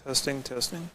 Testing, testing.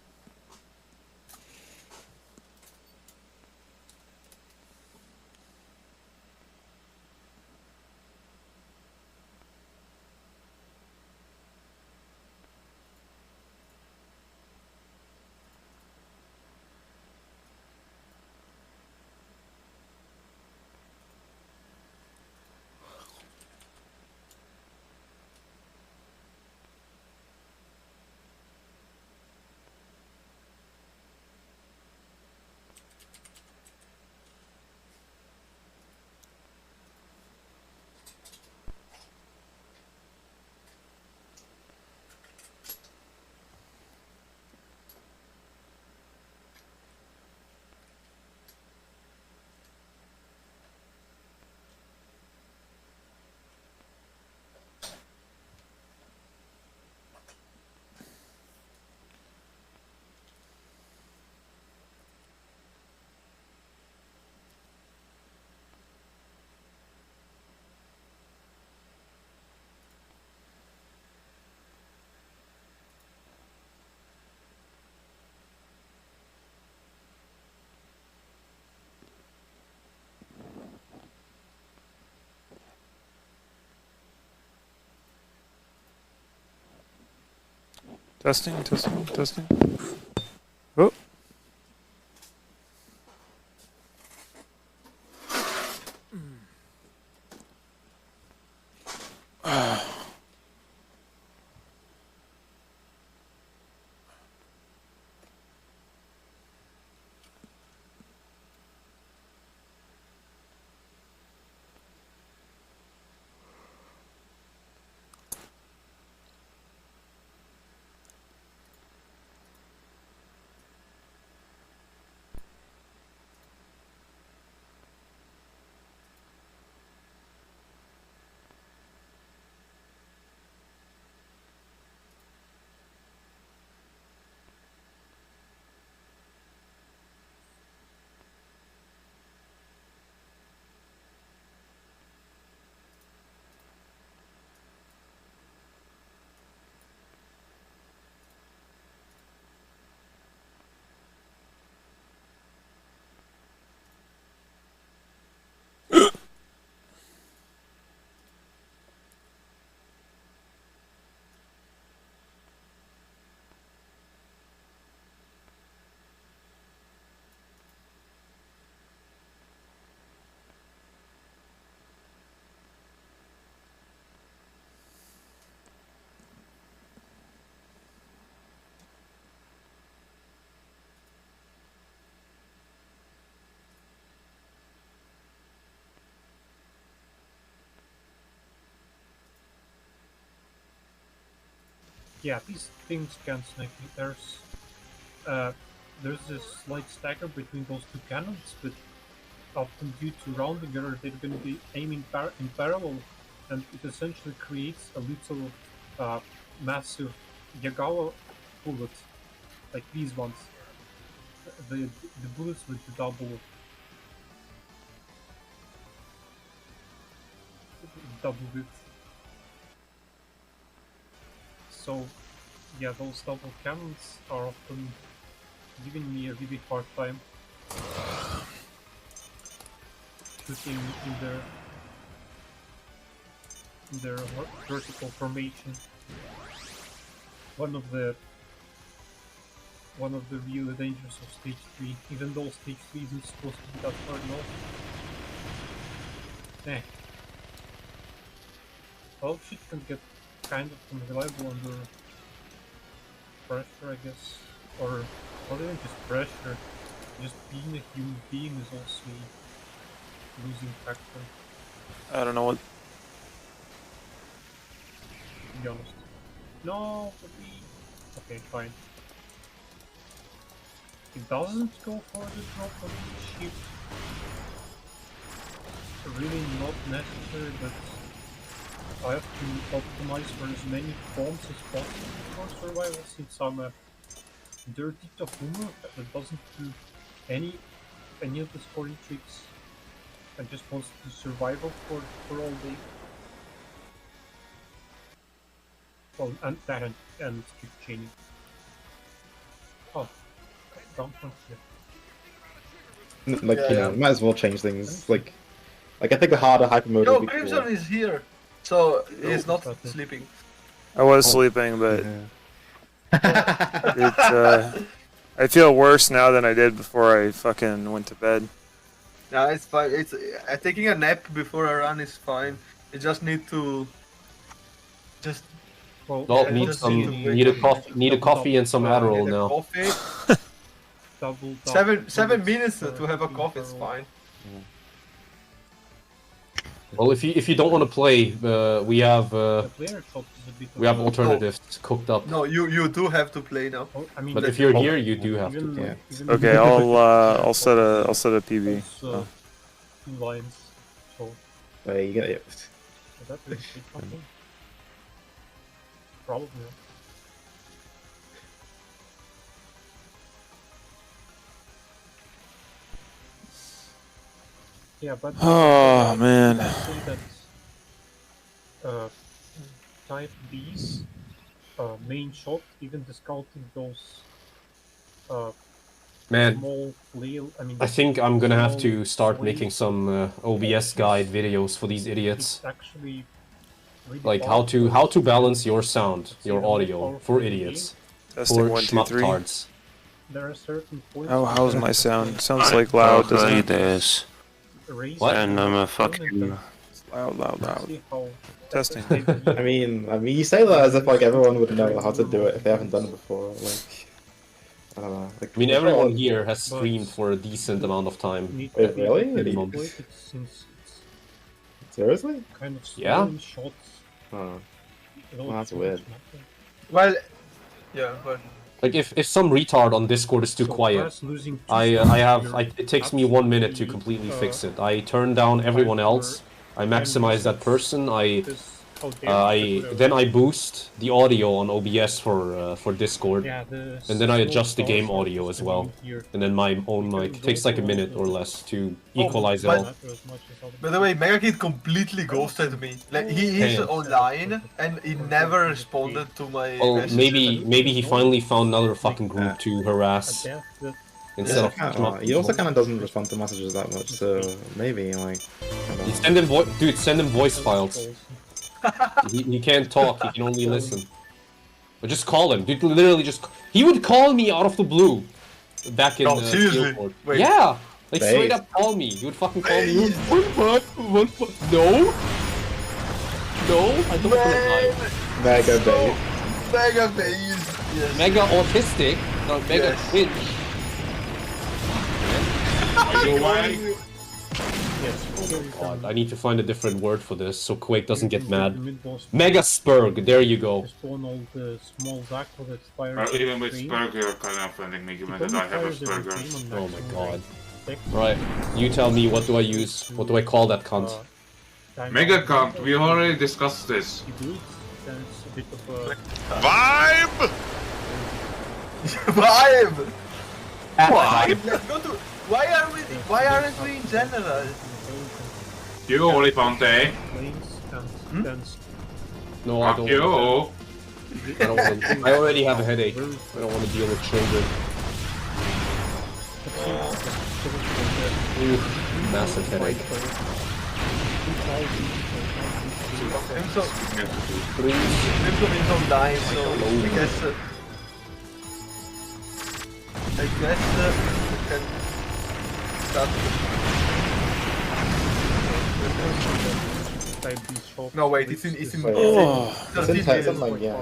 Testing, testing, testing. Oh. Yeah, these things can snipe me. There's this slight stagger between those two cannons, but often due to rounding error, they're going to be aiming in parallel, and it essentially creates a little massive Yagawa bullet, like these ones. The bullets with the double width. So yeah, those double cannons are often giving me a really hard time shooting in their vertical formation. One of the real dangers of stage 3, even though stage 3 isn't supposed to be that hard, no. Eh. Well, shit can get kind of unreliable under pressure, I guess. Or not even just pressure, just being a human being is also a losing factor, I don't know what. to be honest. No, but okay, fine. It doesn't go for the drop on the ship. Really not necessary, but I have to optimize for as many bombs as possible for survival, since I'm a dirty Tafumo that doesn't do any of the scoring tricks and just wants to survival for all day. Well, and that and keep chaining. Round 1, yeah. Like, Yeah, you know, yeah. might as well change things. Like I think the harder hyper mode Yo, would be Crimson cool. is here, so he's not Got it. sleeping. I was Oh. sleeping, but Yeah. it, I feel worse now than I did before I fucking went to bed. Yeah, it's fine. It's taking a nap before a run is fine. You just need to just Well, Well, Yeah, need just some, need to wake need a up. coffee, need a coffee and some Adderall need a now. coffee. double, 7 minutes to have a coffee is fine. Well, if you don't want to play, we have The player shot is a bit of a- alternatives cooked up. No, you do have to play now. Oh, I mean, But that- if you're here, you do have to even, play. even Okay, I'll set a PB. those, lines. So Wait, you get it. is that really big something? Probably not. Yeah, but Oh, man. I say that type B's main shot, even discounting those Man, small flail. I mean, I think I'm gonna have to small start flail, making some OBS guide videos for these idiots. it's actually really Like powerful. how to balance your sound, It's your even more audio powerful for in the idiots, Testing for 1, 2, 3. schmucktards. There are certain points. How's my sound? Sounds like loud, doesn't it? This. What? And I'm a fucking. Loud, loud. Testing. I mean, you say that as if like everyone would know how to do it if they haven't done it before. Like, I don't know. Like, I mean, everyone here has streamed for a decent amount of time. Wait, really? Minimum. Since it's Seriously? kind of small Yeah? in shots. Oh. it all Well, that's shots weird. matter. Well, yeah, but Like if some retard on Discord is too So quiet, whereas losing two I shots, have it takes me 1 minute to completely fix it. I turn down everyone else. I maximize that person. Then I boost the audio on OBS for Discord, and then I adjust the game audio as well. And then my own mic. It takes like a minute or less to equalize it but- all. by the way, Mega Kid completely ghosted me. Like he's Damn. online and he never responded to my Well, messages. maybe he finally found another fucking group to harass instead of. He also kind of doesn't respond to messages that much, so maybe like. I don't know. Send him voice files. He can't talk. He can only listen. But just call him, dude. Literally, he would call me out of the blue. Back in Oh, seriously? Fieldport. Wait. Yeah, like Base. straight up call me. He would fucking call me. Base. One fuck. No, I don't want to die. Mega bait. Mega Base. Yes. Mega autistic, not mega Yes. twitch. Are you awake? Oh God, I need to find a different word for this so Quake doesn't get mad. Mega Spurg, there you go. Spawn all the small Zacko that fires. Or even with screen. Spurger kind of landing me, given It that only I have a fires every Spurger. frame on Oh my maximum God. range. Right, you tell me, what do I use? What do I call that cunt? Time Mega out. count, we already discussed this. You do it, then it's a bit of a Vibe! Vibe! Why? Let's go to. Why aren't we in general? You, Oli Ponte. lanes and then No, I Fuck don't. you. I don't want. I already have a headache. I don't want to deal with children. Ooh, massive headache. Crimson Please. is online, so I guess. We can start. No, wait, it's in. Wait, Oh, it's in Titan, like, yeah.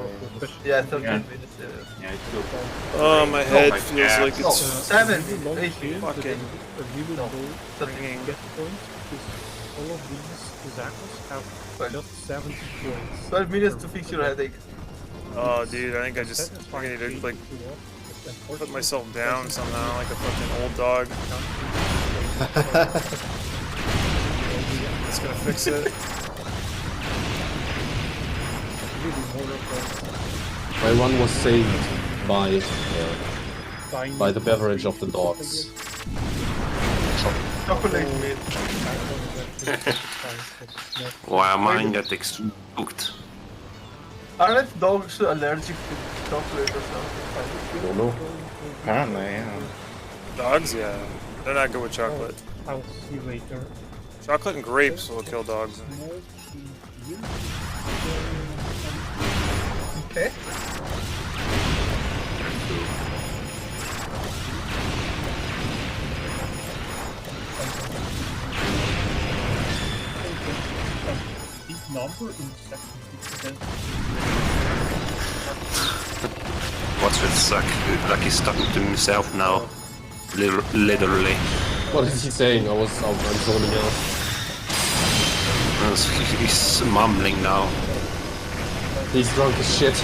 Yeah, 13 Yeah. minutes. Yeah, it's good. oh, my head my feels God. like No, it's 7, 8, fucking ringing. Get points because all of these Zackos have just 70 points. 12 minutes to fix your headache. Oh, dude, I think I need to like put myself down somehow, like a fucking old dog. That's gonna fix it. My run was saved by the beverage of the dogs. Chocolate milk. Why am I getting spooked? Aren't dogs allergic to chocolate or something? I don't know. Apparently, yeah. Dogs, yeah. They're not good with chocolate. I'll see you later. Chocolate and grapes will kill dogs. Okay. Big number in seconds. What's with suck? Like he's talking to himself now. Literally. What is he saying? I'm zoning out. He's mumbling now. He's drunk as shit.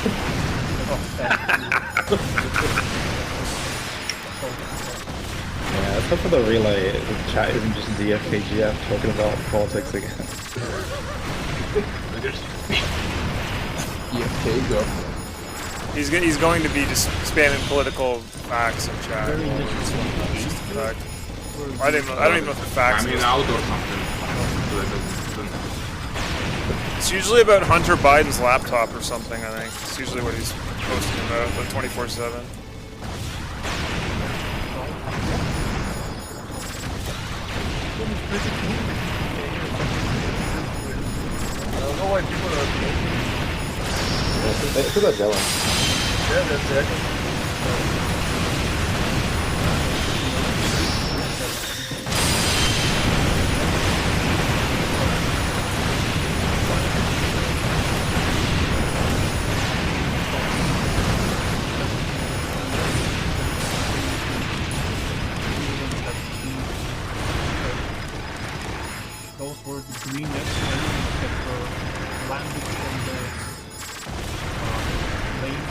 Yeah, except for the relay, the chat isn't just DFKGF talking about politics again. EFK go. He's going to be just spamming political facts in chat. It's just a fact. I don't even know if the facts. I mean, out or something. So that doesn't- It's usually about Hunter Biden's laptop or something. I think it's usually what he's posting about, like 24/7. I don't know why people are making. It's because they're jealous. Yeah, that's it. Those were the green enemies that were landing from the lane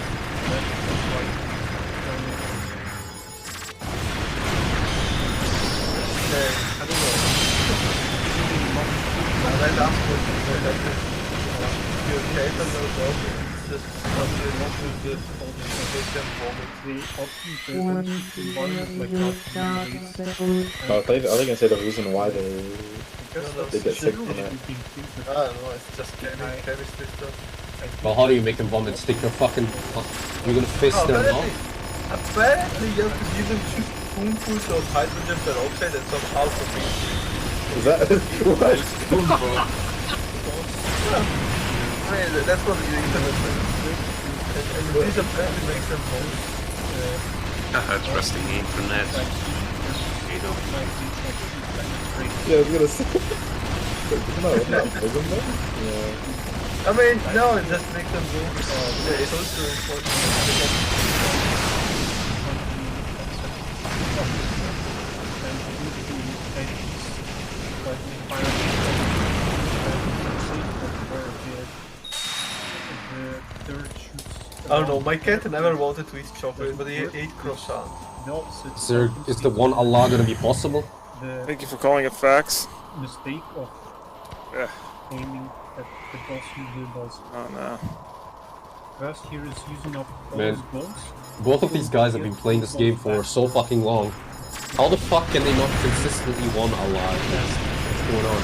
left and right. Okay, I don't know. Right after you okay, but no dog. It's just something not to just make them vomit. They often the environment like that. Oh, I thought you were going to say the reason why they get sick from it. I don't know, it's just chemistry stuff. Well, how do you make them vomit? Stick your fucking... You're gonna fist them Apparently, off? apparently you have to give them 2 spoonfuls of hydrogen peroxide and some alpha. Is that what? I mean, that's what the internet says. And this apparently makes them vomit. Trusting the internet. You know. Yeah, I was gonna say. No, isn't that poison though? Yeah. I mean, no, it just makes them vomit. It's also important. I don't know, my cat never wanted to eat chocolate, but he ate croissant. No, Is the one Allah gonna be possible? the Thank you for calling it facts. mistake of Yeah. aiming at the boss usually does. Oh no. First here is using up all Man. his bones. Both of these guys have been playing this game for so fucking long. How the fuck can they not consistently won Allah? What's going on?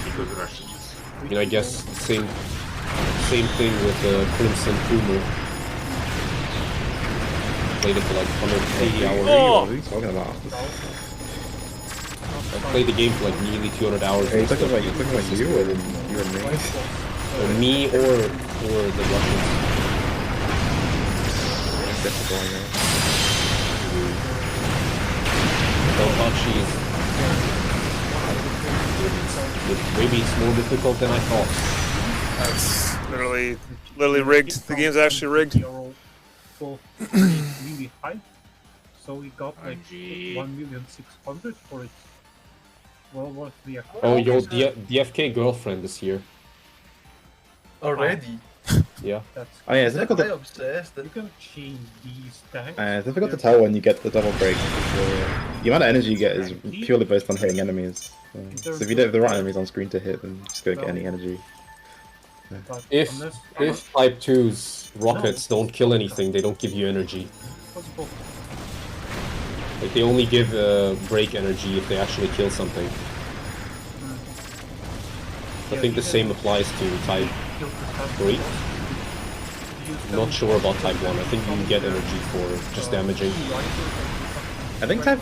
Because Russians. I mean, I guess same thing with Crimsom Clover. Played it for like 180 hours. What are you talking about? I played the game for like nearly 200 hours. Are you talking about you or you and me? Or me or the Russians. That's going on. Donbachi maybe it's more difficult than I thought. That's literally rigged. The game's actually rigged. They are all both really high. So we got like 1,600,000 for it. Well worth the effort. Oh, yo, DFK girlfriend is here. Already? Yeah. That's Oh yeah, it's difficult I to, obsessed? you can change these tags. it's difficult to tell when you get the double break. The amount of energy you get is purely based on hitting enemies. So if you don't have the right enemies on screen to hit, then you just go get any energy. But If Type 2's rockets don't kill anything, they don't give you energy. possible. Like they only give break energy if they actually kill something. I think the same applies to type 3. Not sure about type 1. I think you can get energy for just damaging. I think type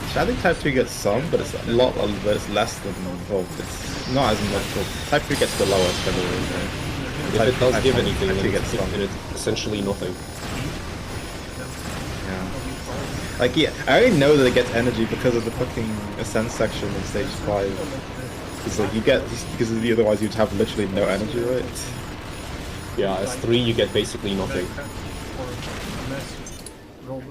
2 gets some, but it's a lot, but it's less than, well, it's not as much. Well, type 3 gets the lowest, I believe. If it does give anything, type 2 then gets some. it's essentially nothing. Yeah. Like, yeah, I already know that it gets energy because of the fucking ascent section in stage 5. Because like, you get, because otherwise you'd have literally no energy, right? Yeah, as 3 you get basically nothing.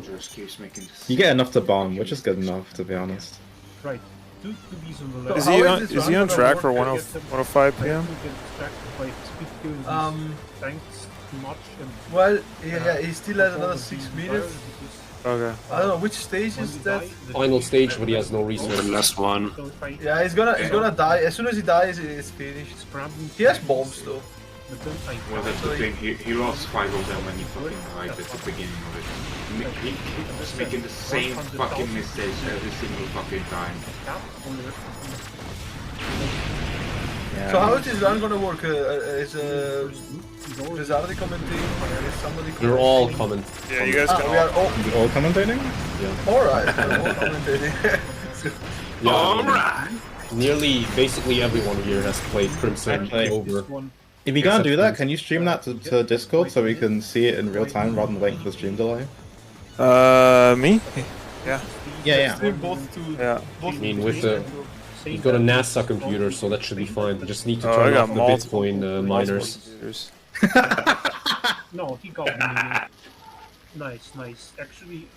Just keeps making this. You get enough to bomb, which is good enough, to be honest. Right. Two these on the left. Is he on track for 105 p.m.? Thanks too much. Well, yeah, he still has another 6 minutes. Okay. I don't know which stage is that. Final stage, but he has no The resources. last one. Yeah, he's gonna die. As soon as he dies, it's finished. He has bombs though. Well, that's the thing. He lost 5 of them when he fucking arrived at the beginning of it. He was making the same fucking mistakes every single fucking time. Yeah. So how is this run gonna work? Is Rizardi commentating? Is somebody? You're all coming. Yeah, you guys Ah, can we are all. You all commentating? Alright, we're all commentating. Yeah, Alright! nearly, basically everyone here has played Crimson Actually, over. If you're gonna Except do that, for- can you stream that to Discord so we can see it in real time rather than waiting for the stream delay? Me? Yeah. Yeah. Stream both to. Yeah. Both I mean, with the you've got a NASA computer, so that should be fine. You just need to Oh, I turn got off the multiple Bitcoin miners. computers. No, he got me. Nice. Actually,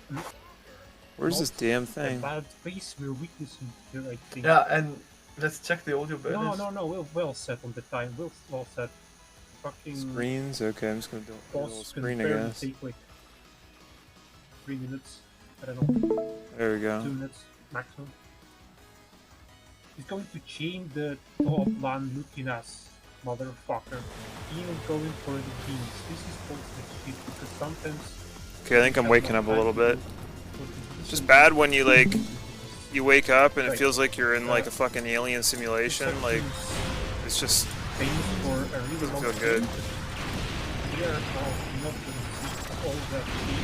Where's this damn a thing? bad face we're witnessing here, I think. Yeah, and let's check the audio balance. No, we're well set on the time. We're well set. Fucking Screens? Okay, I'm just gonna do a little boss screen, I confirmed guess. take like 3 minutes. I don't know, There we go. 2 minutes maximum. He's going to chain the top one looking ass motherfucker. Even going for the teams. This is bullshit shit because sometimes. Okay, I think I'm waking up a little bit. It's just bad when you like, you wake up and it feels like you're in like a fucking alien simulation. Like, it's just Famous for a really doesn't long feel good. game. We are now not going to see all that shit.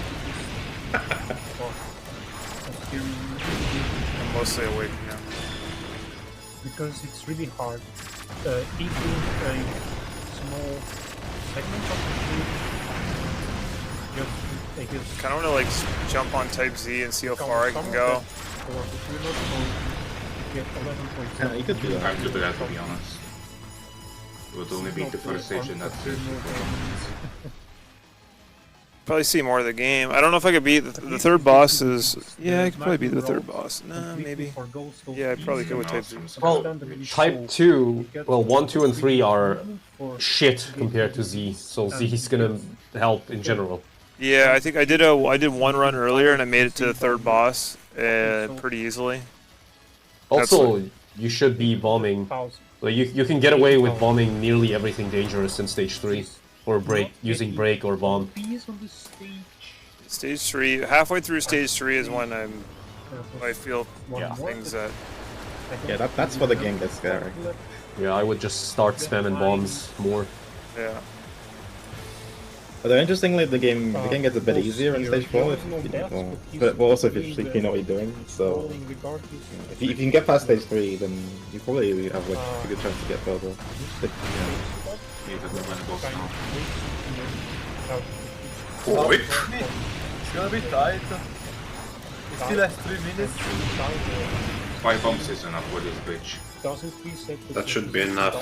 I'm mostly awake now. Because it's really hard. Eating a small segment of the game, I guess. Kind of want to like jump on Type Z and see how far I can go. Or if you're not going to get 11.7. Yeah, you could do that. I'm to do that, to be honest. It would only be the first stage and that's it. Probably see more of the game. I don't know if I could beat the third boss. Is yeah, I could probably beat the third boss. Nah, maybe. Yeah, I probably could with Type Z. Well, Type 2, well, 1, 2, and 3 are shit compared to Z, so Z is gonna help in general. Yeah, I think I did one run earlier and I made it to the third boss pretty easily. Also, you should be bombing. Like you can get away with bombing nearly everything dangerous in stage 3, or break using break or bomb. Stage 3, halfway through stage 3 is when I feel things that. Yeah, that's where the game gets scary. Yeah, I would just start spamming bombs more. Yeah. Although interestingly, the game gets a bit easier in stage 4, but also if you know what you're doing. So if you can get past stage 3, then you probably have like a good chance to get further. Oh, it's gonna be tight. It still has 3 minutes. 5 bumps is enough for this bitch. That should be enough.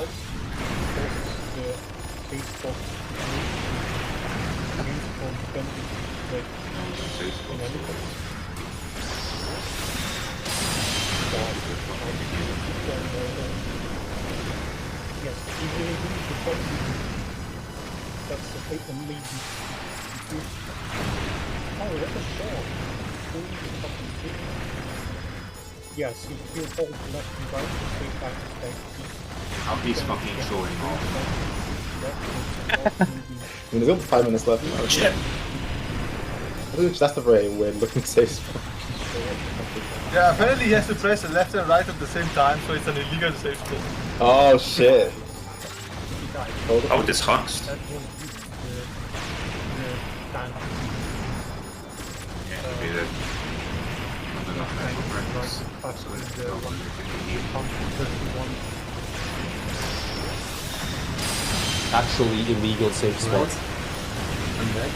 That's a amazing. Oh, that's a shot. Yes, you feel hold left and right at the same time. How he's fucking showing off. I mean, there's only 5 minutes left. Oh shit! That's a very weird looking save spot. Yeah, apparently he has to press the left and right at the same time, so it's an illegal save spot. Oh shit! guy. Oh, this hacks. That was the kind of Yeah, to be that. Not enough time for practice. So it's the not one- really good. 131. Actually illegal safe spot. I'm back.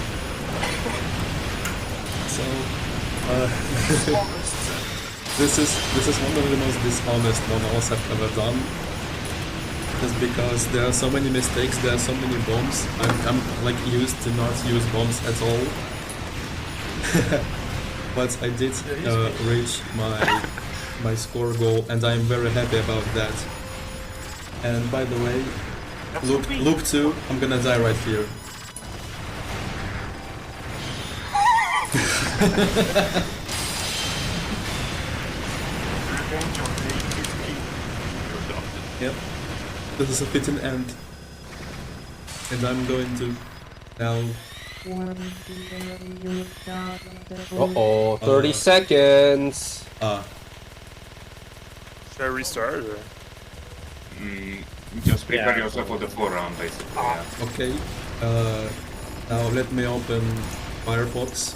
So, this is one of the most dishonest one-offs I've ever done. Just because there are so many mistakes, there are so many bombs. I'm like used to not use bombs at all. But I did reach my score goal, and I'm very happy about that. And by the way, look 2, I'm gonna die right here. Yep. This is a fitting end. And I'm going to now. Uh-oh, 30 seconds. Should I restart or? Just prepare yourself for the 4th round, basically. Yeah. Okay. Now let me open Firefox.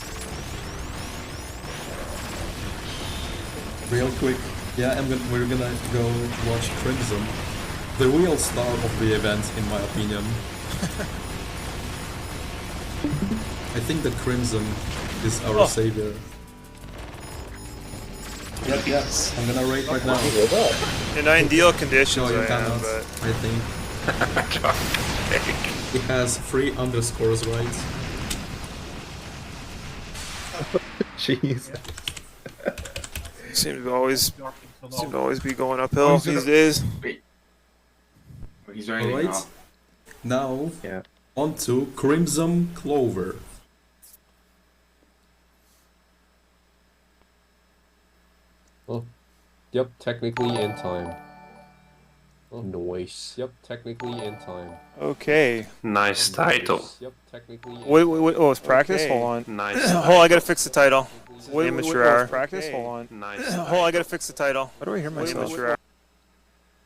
Real quick. Yeah, we're gonna go watch Crimsom. The real star of the event, in my opinion. I think that Crimson is our savior. Yes, I'm gonna rate right now. In ideal conditions, No, you I am, cannot, but I think. It has 3 underscores, right? Jeez. seem to always be going Oh, uphill he's these gonna- days. Wait. He's joining Alright. now. Now, Yeah. on to Crimson Clover. Oh, yep, technically in time. Oh, noise. Yep, technically in time. Okay. Nice title. Yep, technically in Wait, oh, it's practice? Okay. Hold on. Nice. Hold on, I gotta fix the title. Wait, Amateur wait, hour. it's practice? Hold on. Nice. Hold on, I gotta fix the title. Why do I hear myself? wait, Amateur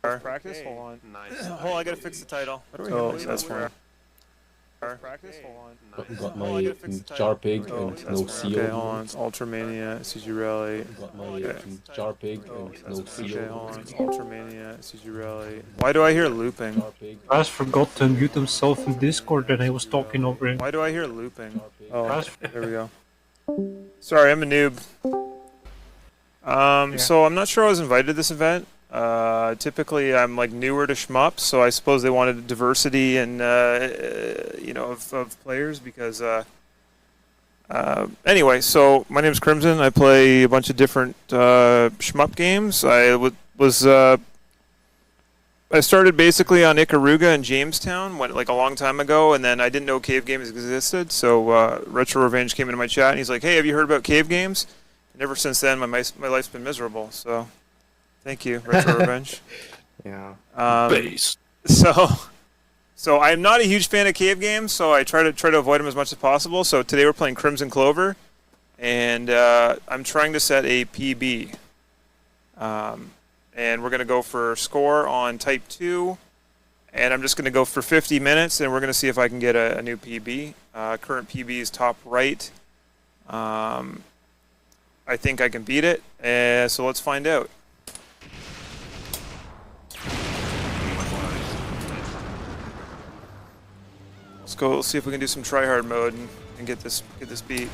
hour. Practice? Hold on. Nice. Hold on, I gotta fix the title. Why do I hear Oh, myself? that's Amateur fine. hour. Practice? Hold on. Got Oh, I my gotta fix the title. jar pig Oh, and that's no fine. seal. Okay, hold on. It's Ultramania, CG Rally. Got my Okay. jar pig and no Okay, seal. hold on. It's Ultramania, CG Rally. Why do I hear looping? Jar pig. Guys forgot to mute himself in Discord and he was talking over him. Why do I hear looping? Oh, Guys, there we go. Sorry, I'm a noob. So I'm not sure I was invited to this event. Typically, I'm like newer to shmup, so I suppose they wanted diversity and of players because. Anyway, so my name's Crimson. I play a bunch of different shmup games. I started basically on Ikaruga in Jamestown, like a long time ago, and then I didn't know cave games existed. So Retro Revenge came into my chat and he's like, "Hey, have you heard about cave games?" And ever since then, my life's been miserable. So, thank you, Retro Revenge. Yeah. Base. So I'm not a huge fan of cave games, so I try to avoid them as much as possible. So today we're playing Crimson Clover, and I'm trying to set a PB. And we're gonna go for score on Type 2, and I'm just gonna go for 50 minutes, and we're gonna see if I can get a new PB. Current PB is top right. I think I can beat it, so let's find out. Let's see if we can do some tryhard mode and get this beat.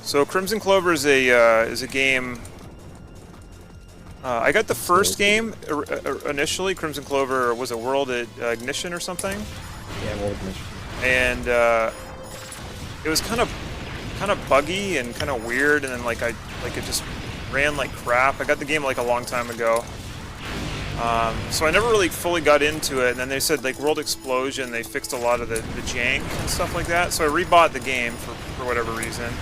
So Crimson Clover is a game. I got the first game initially. Crimson Clover was a World Ignition or something. Yeah, World Mission. And it was kind of buggy and kind of weird, and then it just ran like crap. I got the game like a long time ago, so I never really fully got into it. And then they said like World Explosion, they fixed a lot of the jank and stuff like that. So I rebought the game for whatever reason,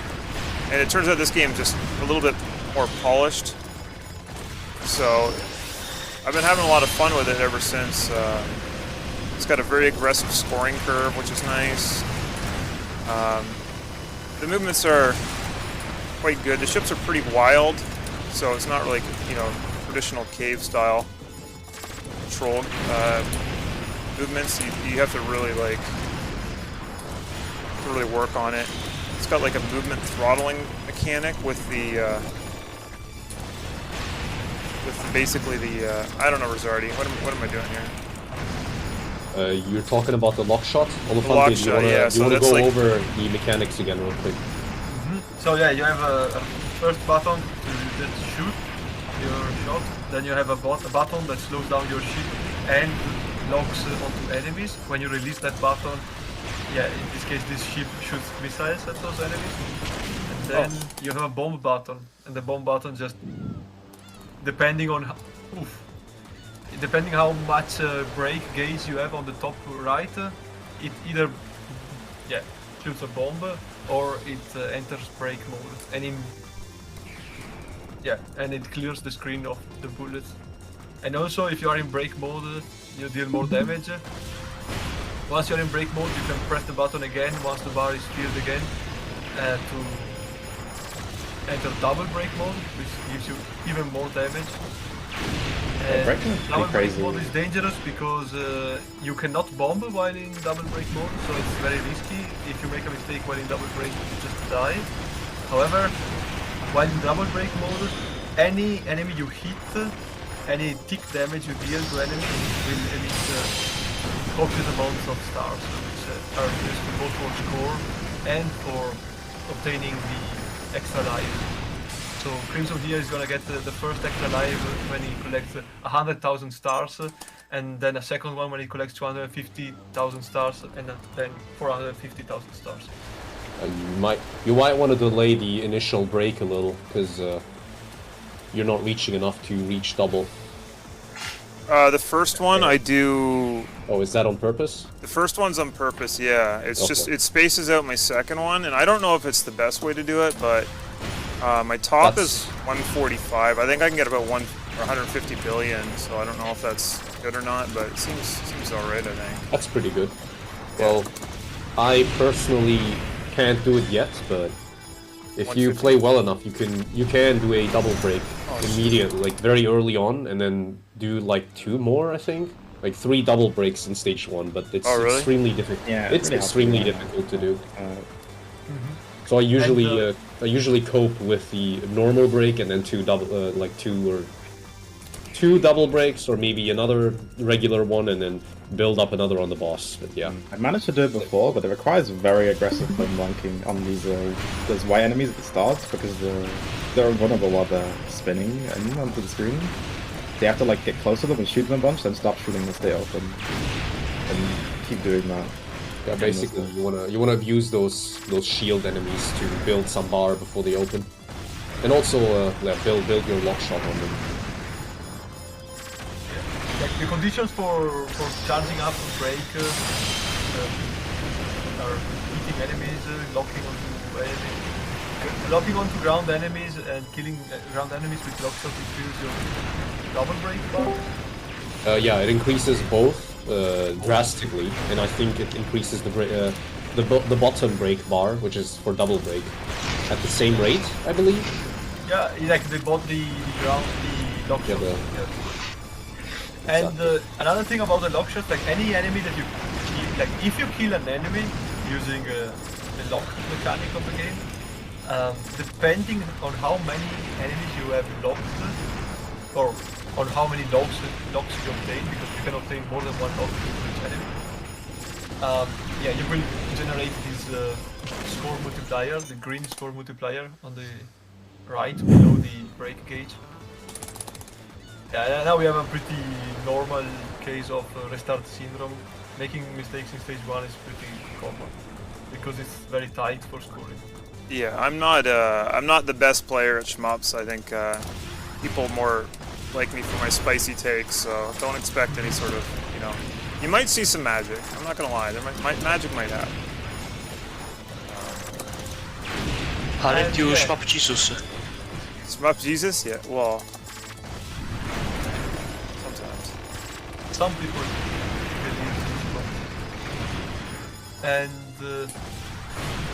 and it turns out this game is just a little bit more polished. So I've been having a lot of fun with it ever since. It's got a very aggressive scoring curve, which is nice. The movements are quite good. The ships are pretty wild, so it's not like, you know, traditional cave style control movements. You have to really like work on it. It's got like a movement throttling mechanic with the basically the I don't know, Rizardi. What am I doing here? You're talking about the lock shot? The lock shot, yeah. You wanna go like... over the mechanics again real quick? So yeah, you have a first button to shoot your shot. Then you have a button that slows down your ship and locks onto enemies. When you release that button, yeah, in this case this ship shoots missiles at those enemies. And then you have a bomb button, and the bomb button just, depending on how much brake gauge you have on the top right, it either shoots a bomb or it enters brake mode, and it clears the screen of the bullets. And also, if you are in brake mode, you deal more damage. Once you're in brake mode, you can press the button again once the bar is filled again to enter double brake mode, which gives you even more damage. Double brake mode is dangerous because you cannot bomb while in double brake mode, so it's very risky. If you make a mistake while in double brake, you just die. However, while in double brake mode, any enemy you hit, any tick damage you deal to enemies will emit copious amounts of stars, which are useful both for score and for obtaining the extra life. So Crimsom here is gonna get the first extra life when he collects 100,000 stars, and then a second one when he collects 250,000 stars, and then 450,000 stars. You might want to delay the initial break a little, because you're not reaching enough to reach double. The first one I do... Oh, is that on purpose? The first one's on purpose, yeah. It's just, it spaces out my second one, and I don't know if it's the best way to do it, but my top is 145. I think I can get about 150 billion, so I don't know if that's good or not, but it seems alright, I think. That's pretty good. Well, I personally can't do it yet, but if you play well enough, you can do a double break immediately, like very early on, and then do like 2 more, I think. Like 3 double breaks in stage 1, but it's extremely difficult. Yeah, it's extremely difficult to do. So I usually cope with the normal break and then 2 double breaks, or maybe another regular one, and then build up another on the boss. But yeah, I managed to do it before, but it requires very aggressive flanking on these white enemies at the start, because they're vulnerable while they're spinning in onto the screen. They have to like get close to them and shoot them a bunch, then stop shooting and stay open, and keep doing that. Yeah, basically you wanna abuse those shield enemies to build some bar before they open, and also build your lock shot on them. Like the conditions for charging up and break are hitting enemies, locking onto ground enemies and killing ground enemies with lock shot increases your double break bar. Yeah, it increases both drastically, and I think it increases the bottom break bar, which is for double break, at the same rate, I believe. Yeah, like the ground, the lock shot. And another thing about the lock shot, like any enemy that you kill, like if you kill an enemy using the lock mechanic of the game, depending on how many enemies you have locked, or on how many locks you obtain, because you can obtain more than 1 lock for each enemy. Yeah, you will generate this score multiplier, the green score multiplier on the right below the break gauge. Yeah, now we have a pretty normal case of restart syndrome. Making mistakes in stage 1 is pretty common, because it's very tight for scoring. Yeah, I'm not the best player at shmups. I think people more like me for my spicy takes, so don't expect any sort of, you know, you might see some magic. I'm not gonna lie, magic might happen. Aren't you Shmup Jesus? Shmup Jesus? Yeah, well, sometimes. Some people believe in Shmup. And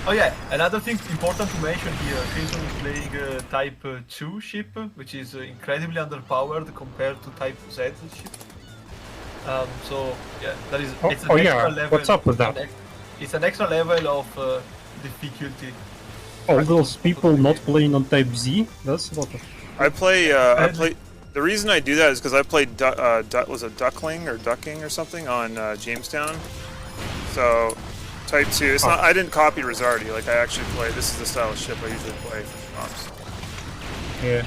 Oh yeah, another thing important to mention here, Crimson is playing Type 2 ship, which is incredibly underpowered compared to Type Z ship. So yeah, that is it's an extra level. What's up with that? It's an extra level of difficulty. All those people not playing on Type Z? That's what. I play. The reason I do that is because I played was it Duckling or Ducking or something on Jamestown. So Type 2. It's not. I didn't copy Rosardi. Like I actually play. This is the style of ship I usually play for comps. Yeah.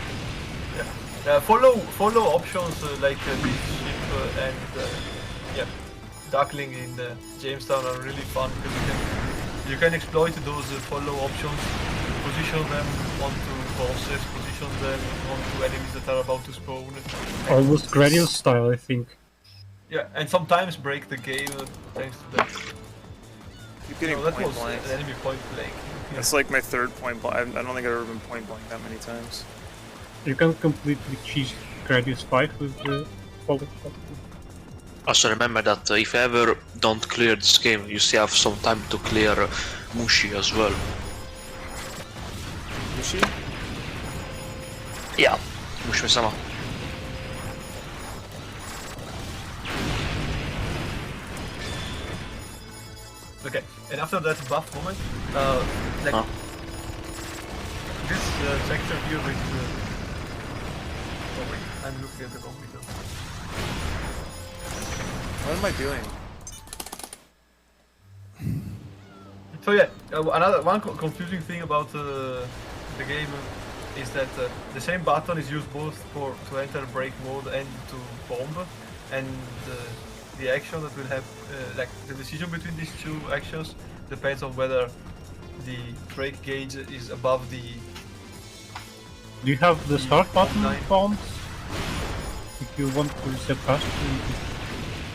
Follow options like this ship and yeah, Duckling in Jamestown are really fun because you can exploit those follow options, position them onto bosses, position them onto enemies that are about to spawn. Almost Gradius style, I think. Yeah, and sometimes break the game thanks to that. Keep getting that point was blank. an enemy point blank. Yeah. It's like my third point blank. I don't think I've ever been point blank that many times. You can completely cheese Gradius 5 with the follow shot. Also remember that if you ever don't clear this game, you still have some time to clear Mushi as well. Mushi? Yeah, Mushi-sama. Okay, and after that buff moment, like this sector here with oh wait, I'm looking at the wrong video. What am I doing? So yeah, another confusing thing about the game is that the same button is used both to enter break mode and to bomb, and the action that will have like the decision between these two actions depends on whether the break gauge is above the. Do you have the start button bombs? If you want to reset fast, you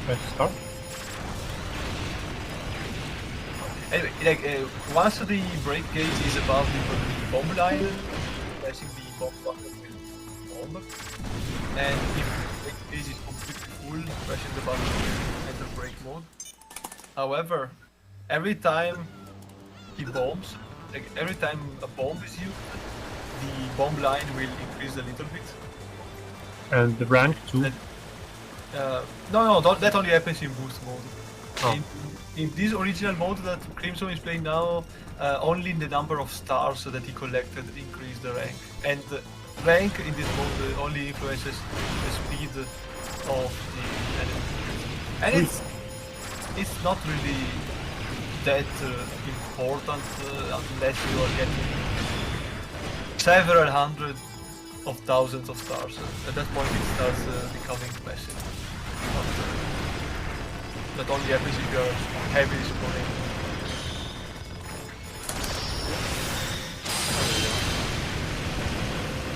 press start. Anyway, like once the break gauge is above the bomb line, pressing the bomb button will bomb. And if the break gauge is completely full, pressing the button will enter break mode. However, every time he bombs, like every time a bomb is used, the bomb line will increase a little bit. And the rank too? No, that only happens in boost mode. Oh. In this original mode that Crimson is playing now, only the number of stars that he collected increased the rank. And rank in this mode only influences the speed of the enemy. And it's not really that important unless you are getting several hundred of thousands of stars. At that point it starts becoming massive. That only happens if you're heavily spawning.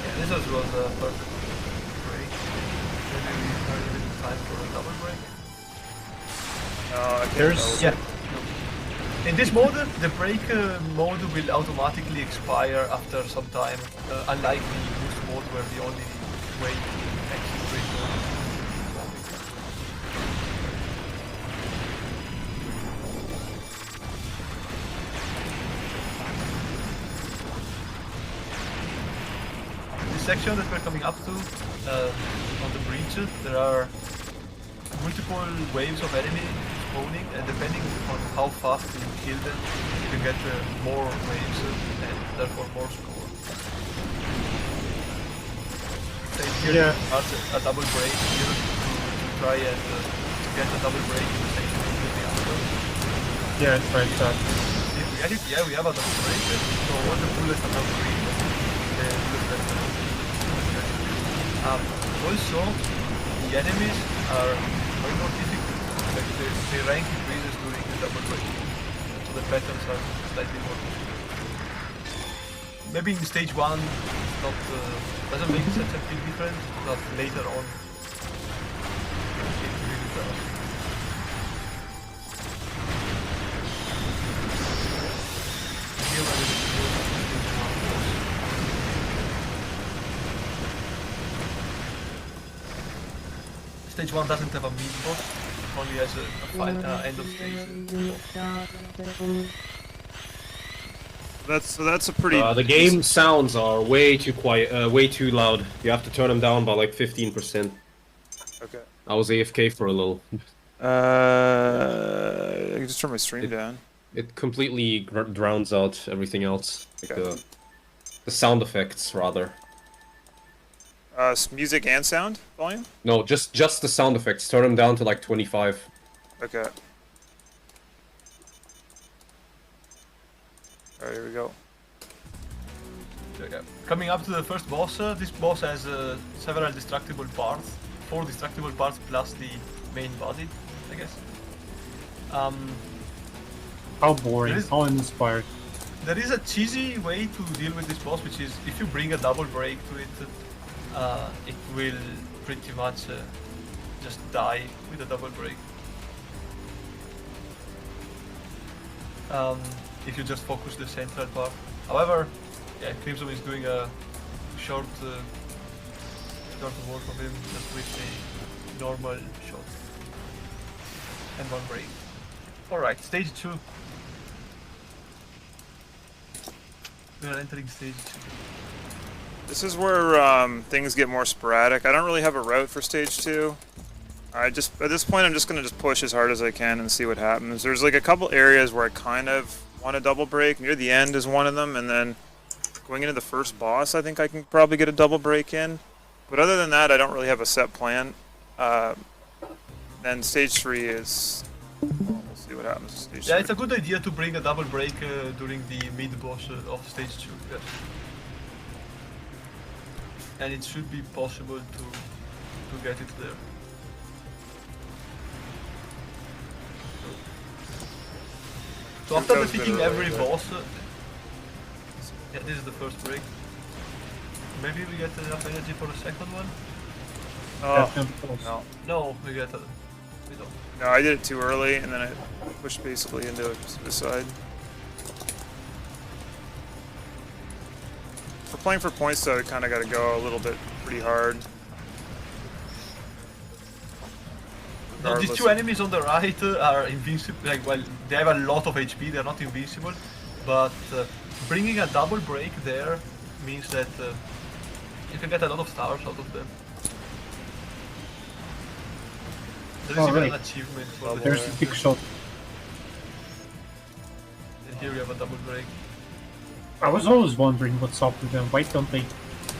Yeah, this was a perfect break. Maybe we are even in time for a double break. There's In this mode, the break mode will automatically expire after some time, unlike the boost mode where the only way to exit break mode is bombing. This section that we're coming up to, on the breach, there are multiple waves of enemy spawning, and depending on how fast you kill them, you can get more waves and therefore more score. Here starts a double break here to try and get a double break in the same speed as the other. Yeah, it's right there. If we get it, yeah, we have a double break. So all the bullets are now green. Also, the enemies are way more difficult. Like the rank increases during the double break, so the patterns are slightly more difficult. Maybe in stage 1 it's not doesn't make such a big difference, but later on it really does. Here we're going to go to stage 1 boss. Stage 1 doesn't have a mid boss, only has a end of stage boss. That's a pretty. The game sounds are way too quiet, way too loud. You have to turn them down by like 15%. Okay. I was AFK for a little. I can just turn my stream down. It completely drowns out everything else. Like the sound effects, rather. Music and sound volume? No, just the sound effects. Turn them down to like 25. Okay. Alright, here we go. Okay. Coming up to the first boss, this boss has several destructible parts. 4 destructible parts plus the main body, I guess. How boring, how uninspired. There is a cheesy way to deal with this boss, which is if you bring a double break to it, it will pretty much just die with a double break. If you just focus the central part. However, yeah, Crimsom is doing a short work of him just with a normal shot and 1 break. Alright, stage 2. We are entering stage 2. This is where things get more sporadic. I don't really have a route for stage 2. At this point, I'm just gonna push as hard as I can and see what happens. There's like a couple areas where I kind of want a double break. Near the end is one of them, and then going into the first boss, I think I can probably get a double break in. But other than that, I don't really have a set plan. Then stage 3 is... We'll see what happens. Stage 3. It's a good idea to bring a double break during the mid-boss of stage 2. Yeah. And it should be possible to get it there. So after defeating every boss... yeah, this is the first break. Maybe we get enough energy for the second one? No. No, we don't. No, I did it too early, and then I pushed basically into suicide. For playing for points, though, I kind of got to go a little bit pretty hard. Now, these 2 enemies on the right are invincible. Like, well, they have a lot of HP. They're not invincible, but bringing a double break there means that you can get a lot of stars out of them. There is even an achievement for There's a big shot. And here we have a double break. I was always wondering what's up with them. Why don't they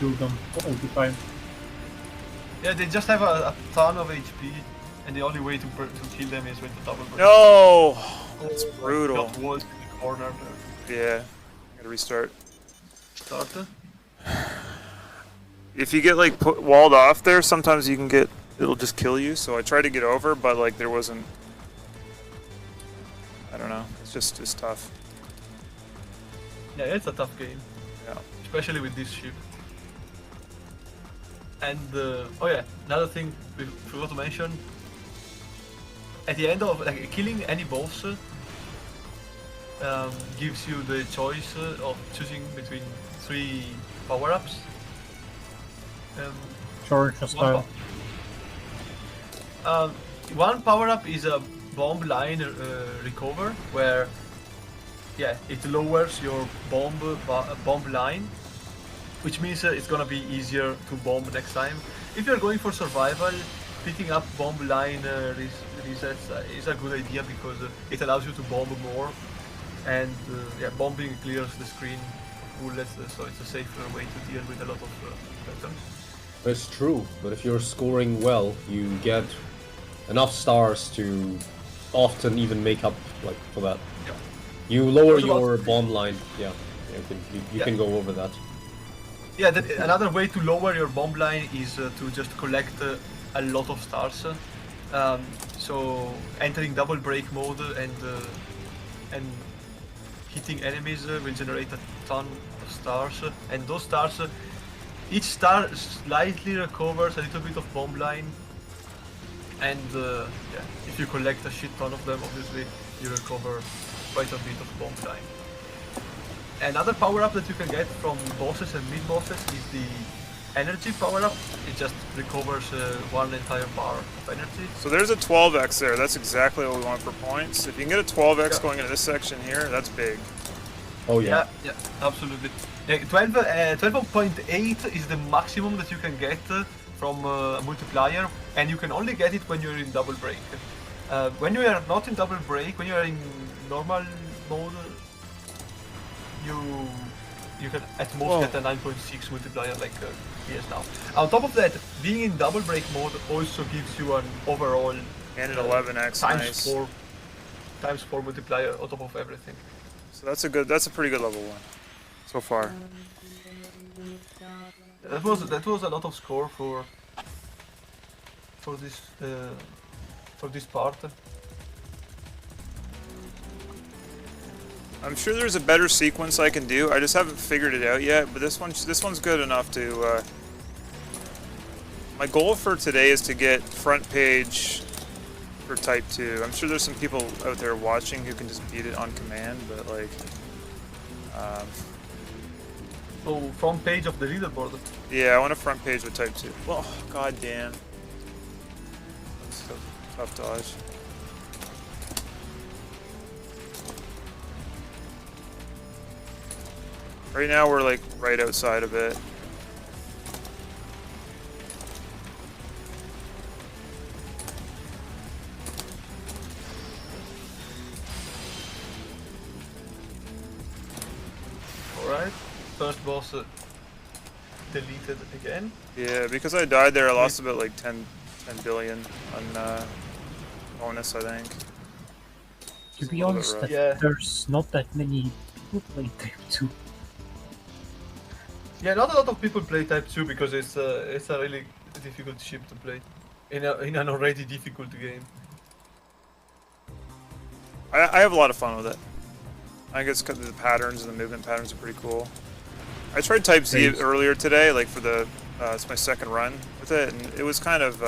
kill them all the time? Yeah, they just have a ton of HP, and the only way to kill them is with the double break. No! That's brutal. Got walls in the corner there. Yeah. Gotta restart. Start. If you get like walled off there, sometimes you can get... It'll just kill you, so I tried to get over, but like there wasn't... I don't know, it's just tough. Yeah, it's a tough game. Yeah. Especially with this ship. And, oh yeah, another thing we forgot to mention. At the end of, like, killing any boss gives you the choice of choosing between 3 power-ups. Sure, just style. One power-up is a bomb line recover, where it lowers your bomb line, which means it's gonna be easier to bomb next time. If you're going for survival, picking up bomb line resets is a good idea because it allows you to bomb more, and bombing clears the screen of bullets, so it's a safer way to deal with a lot of weapons. It's true, but if you're scoring well, you get enough stars to often even make up like for that. Yeah. You lower your bomb line. Yeah, you can go over that. Yeah, another way to lower your bomb line is to just collect a lot of stars. So entering double break mode and hitting enemies will generate a ton of stars, and those stars, each star slightly recovers a little bit of bomb line, and if you collect a shit ton of them, obviously you recover quite a bit of bomb line. Another power-up that you can get from bosses and mid-bosses is the energy power-up. It just recovers one entire bar of energy. So there's a 12x there. That's exactly what we want for points. If you can get a 12x going into this section here, that's big. Oh yeah. Yeah, absolutely. Yeah, 12.8 is the maximum that you can get from a multiplier, and you can only get it when you're in double break. When you are not in double break, when you are in normal mode, you can at most get a 9.6 multiplier like he has now. On top of that, being in double break mode also gives you an overall And an 11x, nice. times 4 multiplier on top of everything. So that's a pretty good level 1 so far. That was a lot of score for this part. I'm sure there's a better sequence I can do. I just haven't figured it out yet, but this one's good enough to my goal for today is to get front page for Type 2. I'm sure there's some people out there watching who can just beat it on command, but like So front page of the leaderboard. yeah, I want a front page with Type 2. Oh, god damn. That's a tough dodge. Right now we're like right outside of it. Alright, first boss deleted again. Yeah, because I died there, I lost about like 10 billion on bonus, I think. To be honest, there's not that many people play Type 2. Yeah, not a lot of people play Type 2 because it's a really difficult ship to play in an already difficult game. I have a lot of fun with it. I guess because the patterns and the movement patterns are pretty cool. I tried Type Z earlier today, like for the it's my second run with it, and it was kind of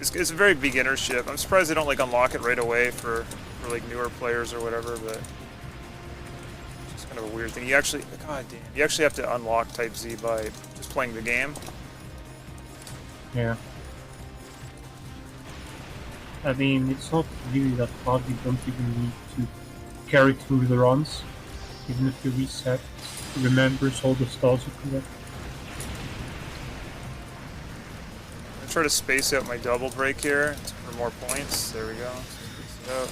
it's a very beginner ship. I'm surprised they don't like unlock it right away for like newer players or whatever, but it's kind of a weird thing. You actually, god damn, you actually have to unlock Type Z by just playing the game. Yeah. I mean, it's not really that hard. You don't even need to carry through the runs. Even if you reset, it remembers all the stars you collect. I try to space out my double break here for more points. There we go. Space it out.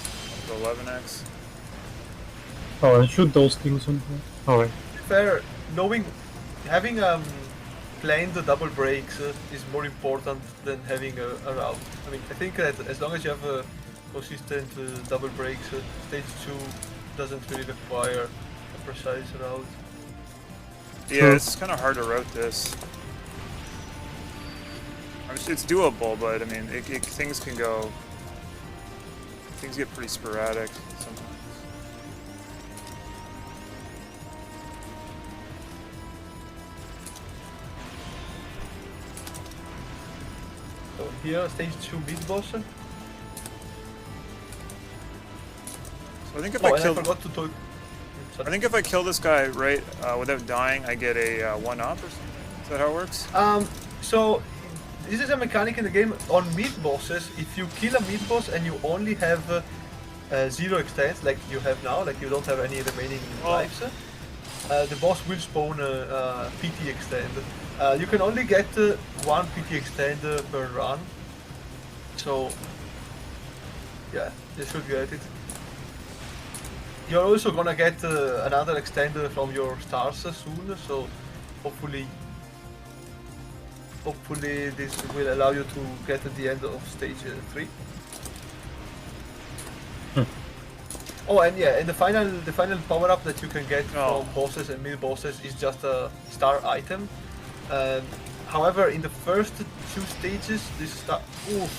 Up to 11x. Oh, and shoot those things on here. Alright. Fair, having planned the double breaks is more important than having a route. I mean, I think that as long as you have a consistent double breaks, stage 2 doesn't really require a precise route. Yeah, it's kind of hard to route this. I mean, it's doable, but I mean, things can go. Things get pretty sporadic sometimes. So here, stage 2 mid boss. So I think if I kill, I forgot to talk. I think if I kill this guy right without dying, I get a 1-up or something. Is that how it works? So this is a mechanic in the game. On mid bosses, if you kill a mid boss and you only have 0 extents, like you have now, like you don't have any remaining lives, the boss will spawn a PT extend. You can only get 1 PT extend per run. So yeah, you should get it. You're also gonna get another extender from your stars soon, so hopefully this will allow you to get at the end of stage 3. Oh, and yeah, and the final power up that you can get from bosses and mid bosses is just a star item. However, in the first 2 stages, this star. Ooh.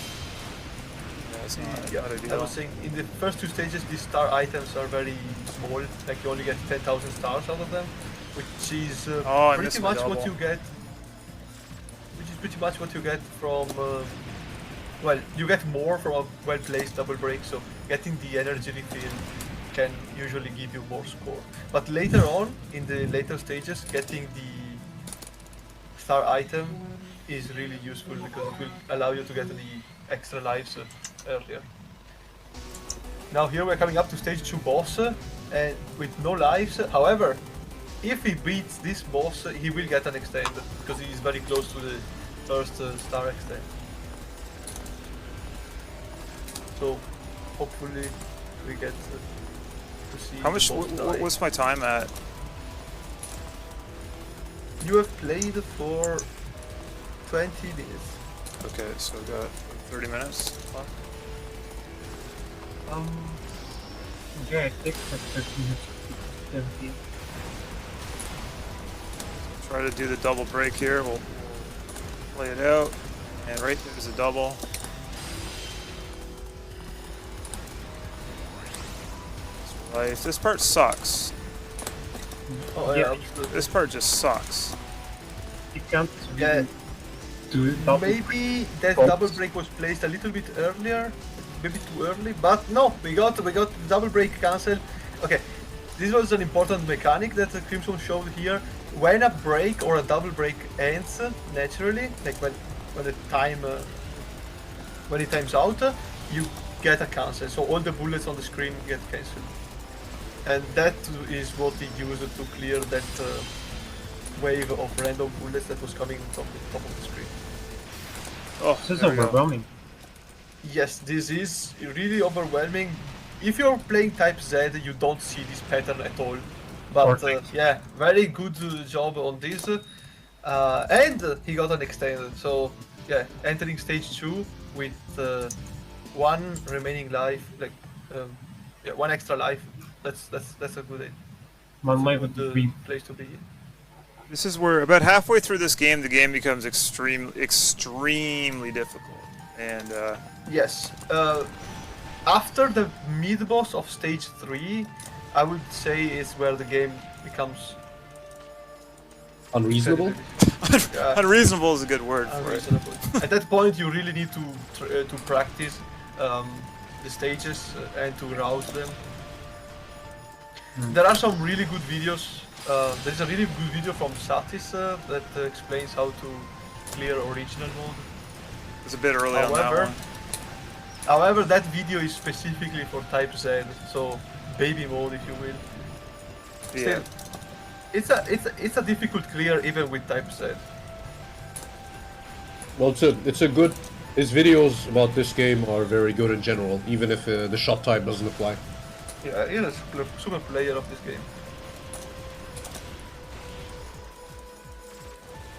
I was saying, in the first 2 stages, these star items are very small. Like you only get 10,000 stars out of them, which is pretty much what you get. Which is pretty much what you get from. Well, you get more from a well-placed double break. So getting the energy refill can usually give you more score. But later on, in the later stages, getting the star item is really useful because it will allow you to get the extra lives earlier. Now here we're coming up to stage 2 boss. and with no lives. However, if he beats this boss, he will get an extend because he is very close to the first star extend. So hopefully we get to see. How much? What's my time at? You have played for 20 minutes. Okay, so we got 30 minutes. Yeah, it takes like 30 minutes to 17. Try to do the double break here. We'll play it out. And right there's a double. Life. This part sucks. Oh yeah, absolutely. This part just sucks. You can't really do double maybe that bombs. double break was placed a little bit earlier, maybe too early, but no, we got the double break cancelled. Okay, this was an important mechanic that Crimson showed here. When a break or a double break ends naturally, like when the time when it times out, you get a cancel. So all the bullets on the screen get cancelled, and that is what he used to clear that wave of random bullets that was coming from the top of the screen. Oh, This is there we go. overwhelming. Yes, this is really overwhelming. If you're playing Type Z, you don't see this pattern at all. But yeah, very good job on this. And he got an extended. So yeah, entering stage 2 with one remaining life, like yeah, one extra life. That's a good One life would be place to be. This is where about halfway through this game, the game becomes extremely difficult. And Yes. After the mid boss of stage 3, I would say is where the game becomes Unreasonable? unreasonable is a good word for it. unreasonable. At that point, you really need to practice the stages and to route them. There are some really good videos. There's a really good video from Satis that explains how to clear original mode. It's a bit early on that one. However, that video is specifically for Type Z, so baby mode, if you will. Yeah. Still, it's a difficult clear even with Type Z. Well, it's a good. His videos about this game are very good in general, even if the shot type doesn't apply. Yeah, he's a super player of this game.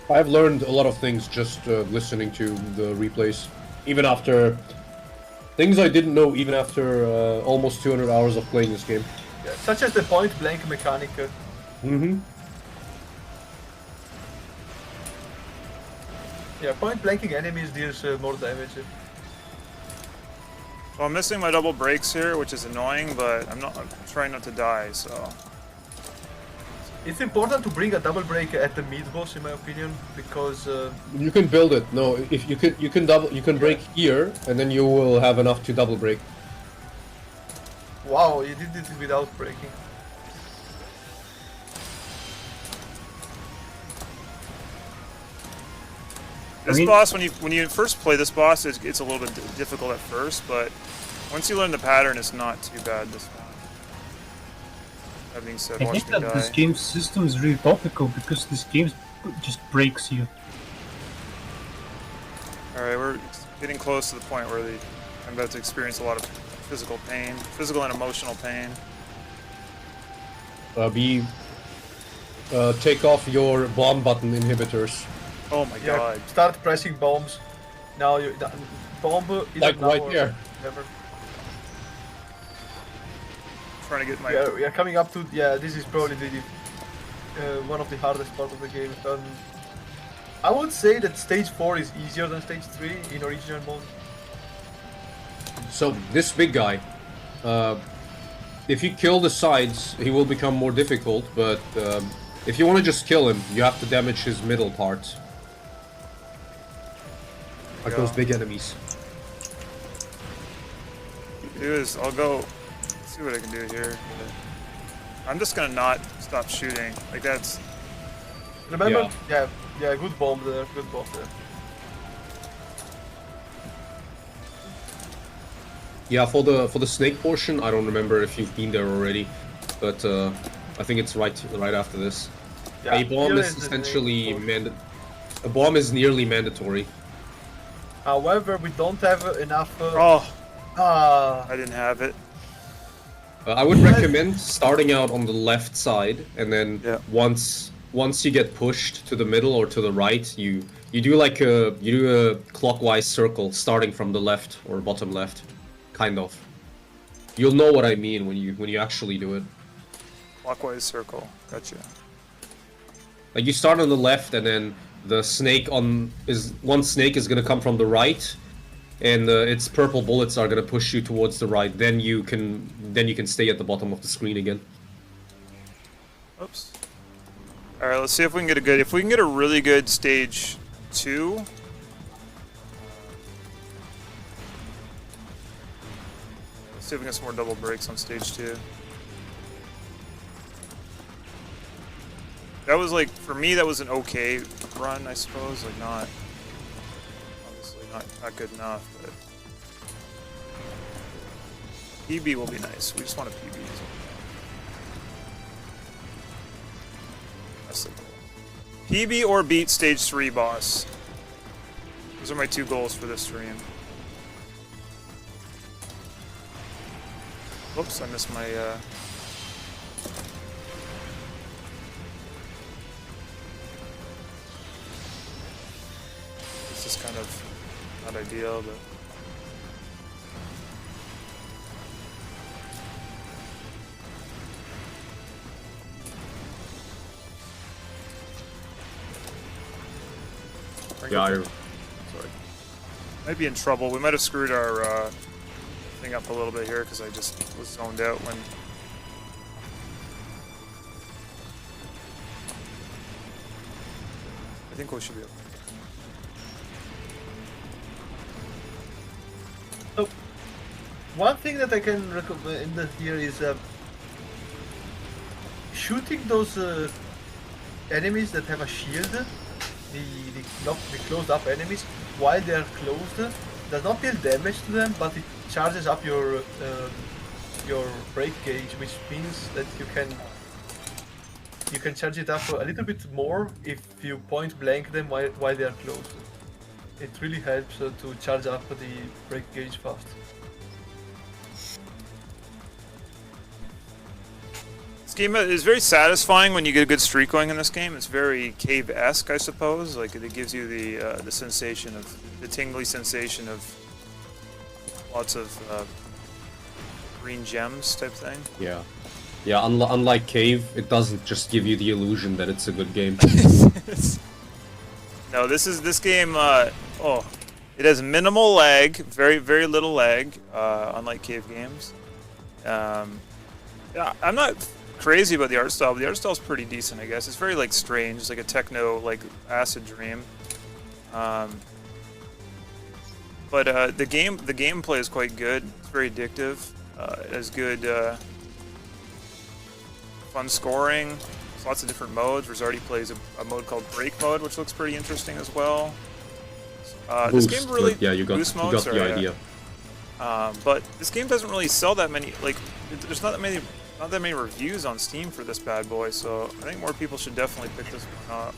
I've learned a lot of things just listening to the replays, even after things I didn't know, even after almost 200 hours of playing this game. Yeah, such as the point blank mechanic. Yeah, point blanking enemies deals more damage. So I'm missing my double breaks here, which is annoying, but I'm trying not to die, so. It's important to bring a double break at the mid boss, in my opinion, because You can build it. No, if you can break here, and then you will have enough to double break. wow, you did it without breaking. This boss, when you first play this boss, it's a little bit difficult at first, but once you learn the pattern, it's not too bad this one. That being said, I watch think me that this die. game's system is really topical because this game just breaks you. Alright, we're getting close to the point where I'm about to experience a lot of physical pain, physical and emotional pain. Take off your bomb button inhibitors. Oh my god. Start pressing bombs. Now you bomb is Like right here. Never. Trying to get my. We are coming up to this is probably the one of the hardest part of the game. I would say that stage 4 is easier than stage 3 in original mode. So this big guy, if you kill the sides, he will become more difficult. But if you want to just kill him, you have to damage his middle part. Like those big enemies. Do is I'll go see what I can do here. I'm just gonna not stop shooting. Like that's. Remember? Yeah, good bomb there. Good bomb there. Yeah, for the snake portion, I don't remember if you've been there already. but I think it's right after this. Yeah, a bomb here is the essentially main a bomb is nearly mandatory. However, we don't have enough. I didn't have it. I would recommend starting out on the left side, and then once you get pushed to the middle or to the right, you do a clockwise circle, starting from the left or bottom left, kind of. You'll know what I mean when you actually do it. Clockwise circle, gotcha. Like you start on the left, and then the one snake is gonna come from the right, and its purple bullets are gonna push you towards the right. Then you can stay at the bottom of the screen again. Oops. All right, let's see if we can get if we can get a really good stage 2. Let's see if we can get some more double breaks on stage 2. That was like, for me, that was an okay run, I suppose. Like, obviously not good enough, but PB will be nice. We just want a PB. That's the goal. PB or beat stage 3 boss. Those are my 2 goals for this stream. Whoops, I missed my This is kind of not ideal, but yeah, sorry. Might be in trouble. We might have screwed our thing up a little bit here because I just was zoned out when. I think we should be okay. So, one thing that I can recommend here is shooting those enemies that have a shield, the closed up enemies, while they are closed, does not deal damage to them, but it charges up your break gauge, which means that you can charge it up a little bit more if you point blank them while they are closed. It really helps to charge up the break gauge fast. This game is very satisfying when you get a good streak going in this game. It's very cave-esque, I suppose. Like, it gives you the sensation of the tingly sensation of lots of green gems type thing. Yeah. Yeah, unlike Cave, it doesn't just give you the illusion that it's a good game. No, this game. It has minimal lag, very little lag, unlike Cave games. Yeah, I'm not crazy about the art style, but the art style is pretty decent, I guess. It's very like strange, it's like a techno like acid dream. But the gameplay is quite good. It's very addictive. It has good fun scoring. There's lots of different modes. Rizardi plays a mode called Break Mode, which looks pretty interesting as well. This game really you got the idea. But this game doesn't really sell that many. Like, there's not that many reviews on Steam for this bad boy. So I think more people should definitely pick this one up.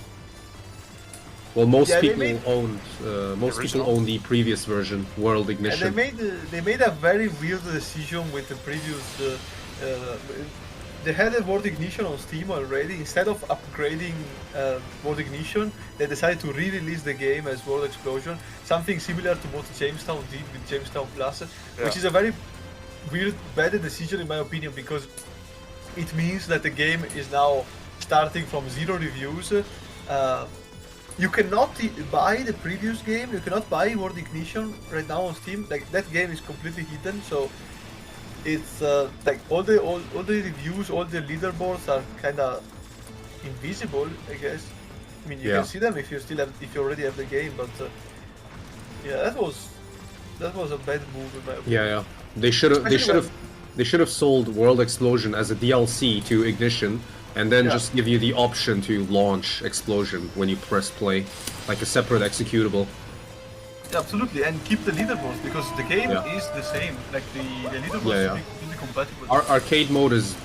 Well, most people own the previous version, World Ignition. And they made a very weird decision with the previous. They had a World Ignition on Steam already. Instead of upgrading World Ignition, they decided to re-release the game as World Explosion. Something similar to what Jamestown did with Jamestown Plus, which is a very weird, bad decision in my opinion, because it means that the game is now starting from 0 reviews. You cannot buy the previous game. You cannot buy World Ignition right now on Steam. Like, that game is completely hidden. So it's like all the reviews, all the leaderboards are kind of invisible, I guess. I mean, you can see them if you already have the game, but yeah, that was a bad move in my opinion. Yeah. They should have sold World Explosion as a DLC to Ignition, and then just give you the option to launch Explosion when you press play, like a separate executable. Yeah, absolutely, and keep the leaderboards, because the game is the same. Like, the leaderboards are completely compatible. Arcade mode is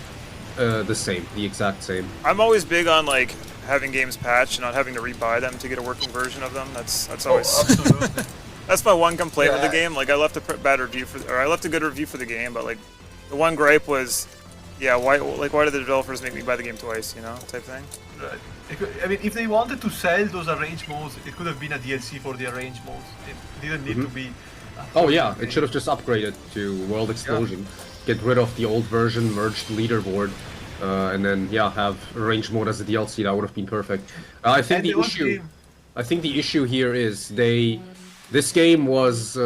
The same, the exact same. I'm always big on like having games patched and not having to rebuy them to get a working version of them. That's always absolutely. that's my one complaint with the game. Like I left a bad review or I left a good review for the game, but like the one gripe was, yeah, why did the developers make me buy the game twice, you know, type thing. Right. I mean, if they wanted to sell those arrange modes, it could have been a DLC for the arrange modes. It didn't need to be. Oh yeah, it should have just upgraded to World Explosion. Get rid of the old version, merged leaderboard, and then yeah, have arrange mode as a DLC. That would have been perfect. I think the issue here is this game was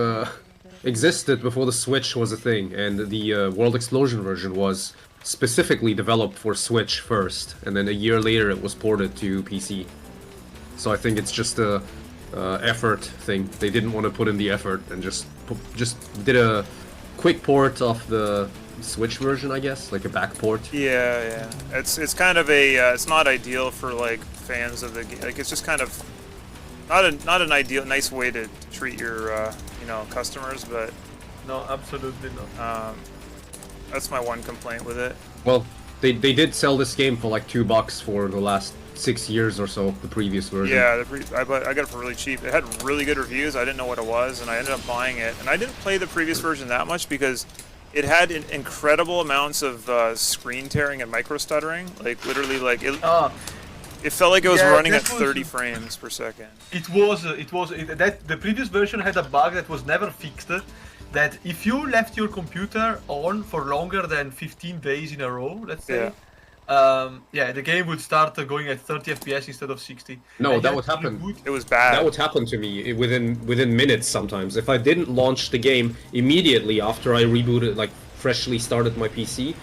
existed before the Switch was a thing, and the World Explosion version was specifically developed for Switch first, and then a year later it was ported to PC. So I think it's just a effort thing. They didn't want to put in the effort and just did a quick port of the Switch version, I guess, like a back port. Yeah. It's kind of a it's not ideal for like fans of the game. Like it's just kind of not an ideal nice way to treat your you know, customers, but no, absolutely not. That's my one complaint with it. Well, they did sell this game for like $2 for the last 6 years or so, the previous version. Yeah, I got it for really cheap. It had really good reviews. I didn't know what it was, and I ended up buying it. And I didn't play the previous version that much because it had incredible amounts of screen tearing and micro stuttering. Like literally, like it felt like it was running at 30 frames per second. The previous version had a bug that was never fixed. That if you left your computer on for longer than 15 days in a row, let's say, the game would start going at 30 FPS instead of 60. No, and that would happen. It was bad. That would happen to me within minutes sometimes. If I didn't launch the game immediately after I rebooted, like freshly started my PC,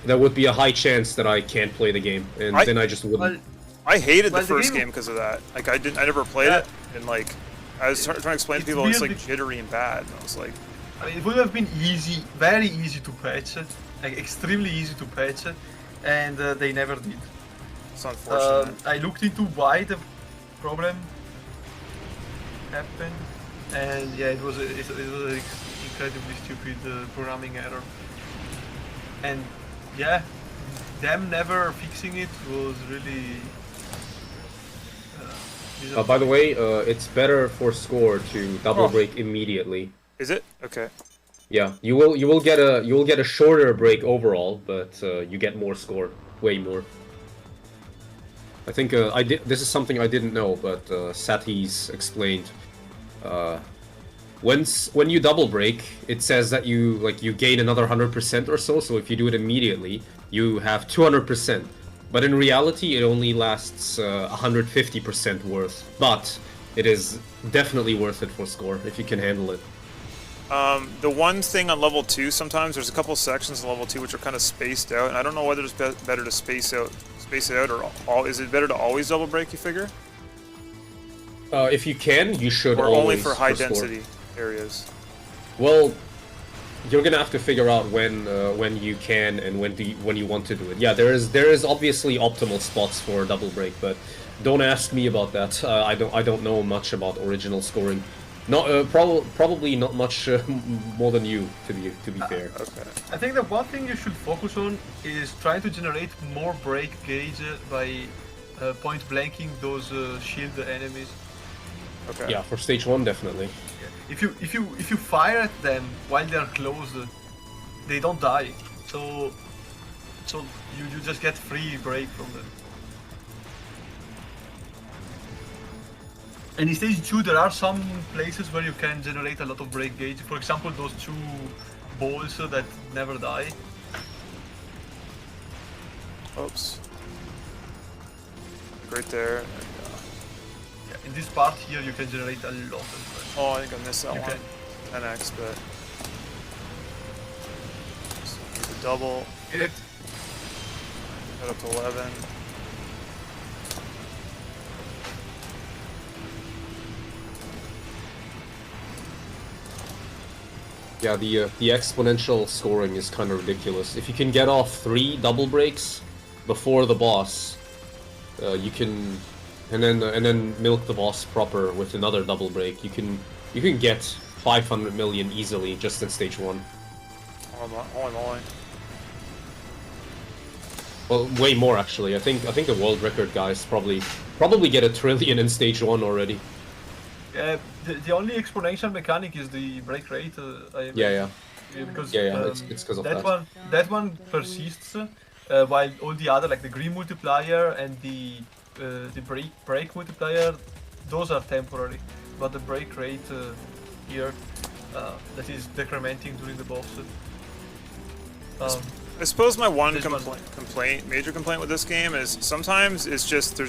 there would be a high chance that I can't play the game, and then I just wouldn't. I hated the first game because of that. Like I never played it, and like I was trying to explain to people it's like jittery and bad, and I was like. I mean, it would have been easy, very easy to patch it, like extremely easy to patch it, and they never did. It's unfortunate. I looked into why the problem happened, and yeah, it was an incredibly stupid programming error. And yeah, them never fixing it was really. By the way, it's better for score to double break immediately. Is it? Okay. Yeah, you will get a shorter break overall, but you get more score, way more. I think this is something I didn't know, but Satis explained. When you double break, it says that you gain another 100% or so. So if you do it immediately, you have 200%. But in reality, it only lasts 150% worth. But it is definitely worth it for score if you can handle it. The one thing on level 2, sometimes there's a couple sections on level 2 which are kind of spaced out, and I don't know whether it's better to space it out or is it better to always double break, you figure? If you can, you should or always. Only for high density areas. Well, you're gonna have to figure out when you can and when you want to do it. Yeah, there is obviously optimal spots for double break, but don't ask me about that. I don't know much about original scoring. Not probably not much more than you, to be fair. Okay. I think the one thing you should focus on is trying to generate more break gauge by point blanking those shield enemies. Okay. Yeah, for stage 1 definitely. If you fire at them while they are close, they don't die. So you just get free break from them. And in stage 2 there are some places where you can generate a lot of break gauge. For example, those 2 balls that never die. Oops. Right there. Yeah, in this part here you can generate a lot of Oh, I think I missed that you one. 10x, but the double. Get it. Got up to 11. Yeah, the exponential scoring is kind of ridiculous. If you can get off 3 double breaks before the boss, you can, and then milk the boss proper with another double break. You can get 500 million easily just in stage 1. Holy moly. Well, way more actually. I think the world record guys probably get 1 trillion in stage 1 already. Yeah, the only exponential mechanic is the break rate. Yeah. Because it's because of that. That one persists, while all the other, like the green multiplier and the break multiplier, those are temporary. But the break rate here, that is decrementing during the boss. I suppose my major complaint with this game is sometimes it's just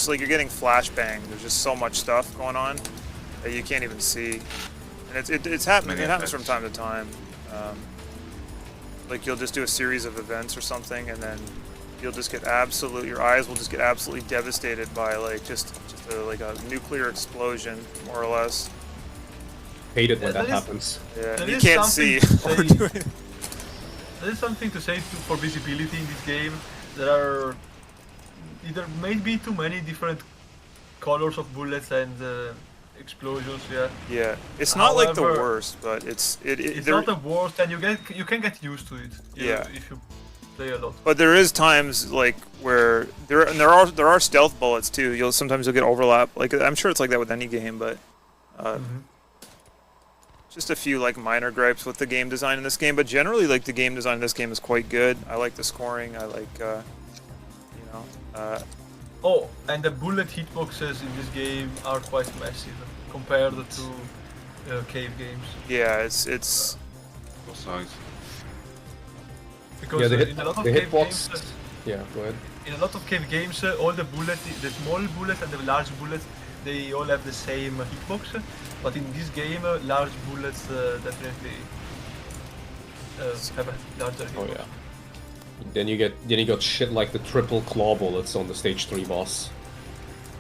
like you're getting flashbang. There's just so much stuff going on that you can't even see, and it's happening. It happens from time to time. Like you'll just do a series of events or something, and then you'll just get your eyes will just get absolutely devastated by like just a nuclear explosion, more or less. Hate it when that happens. Yeah, you can't see. There is something to say for visibility in this game. There are either maybe too many different colors of bullets and explosions. Yeah, it's not like the worst, but it's not the worst, and you can get used to it. If you play a lot. But there is times like where there are stealth bullets too. Sometimes you'll get overlap. Like I'm sure it's like that with any game, but just a few like minor gripes with the game design in this game. But generally, like the game design in this game is quite good. I like the scoring. I like Oh, and the bullet hitboxes in this game are quite massive compared to cave games. Yeah, it's both sides. Because in a lot of cave games, yeah, go ahead. In a lot of cave games, all the bullets, the small bullets and the large bullets, they all have the same hitbox. But in this game, large bullets definitely have a larger hitbox. Oh yeah. Then you got shit like the triple claw bullets on the stage 3 boss.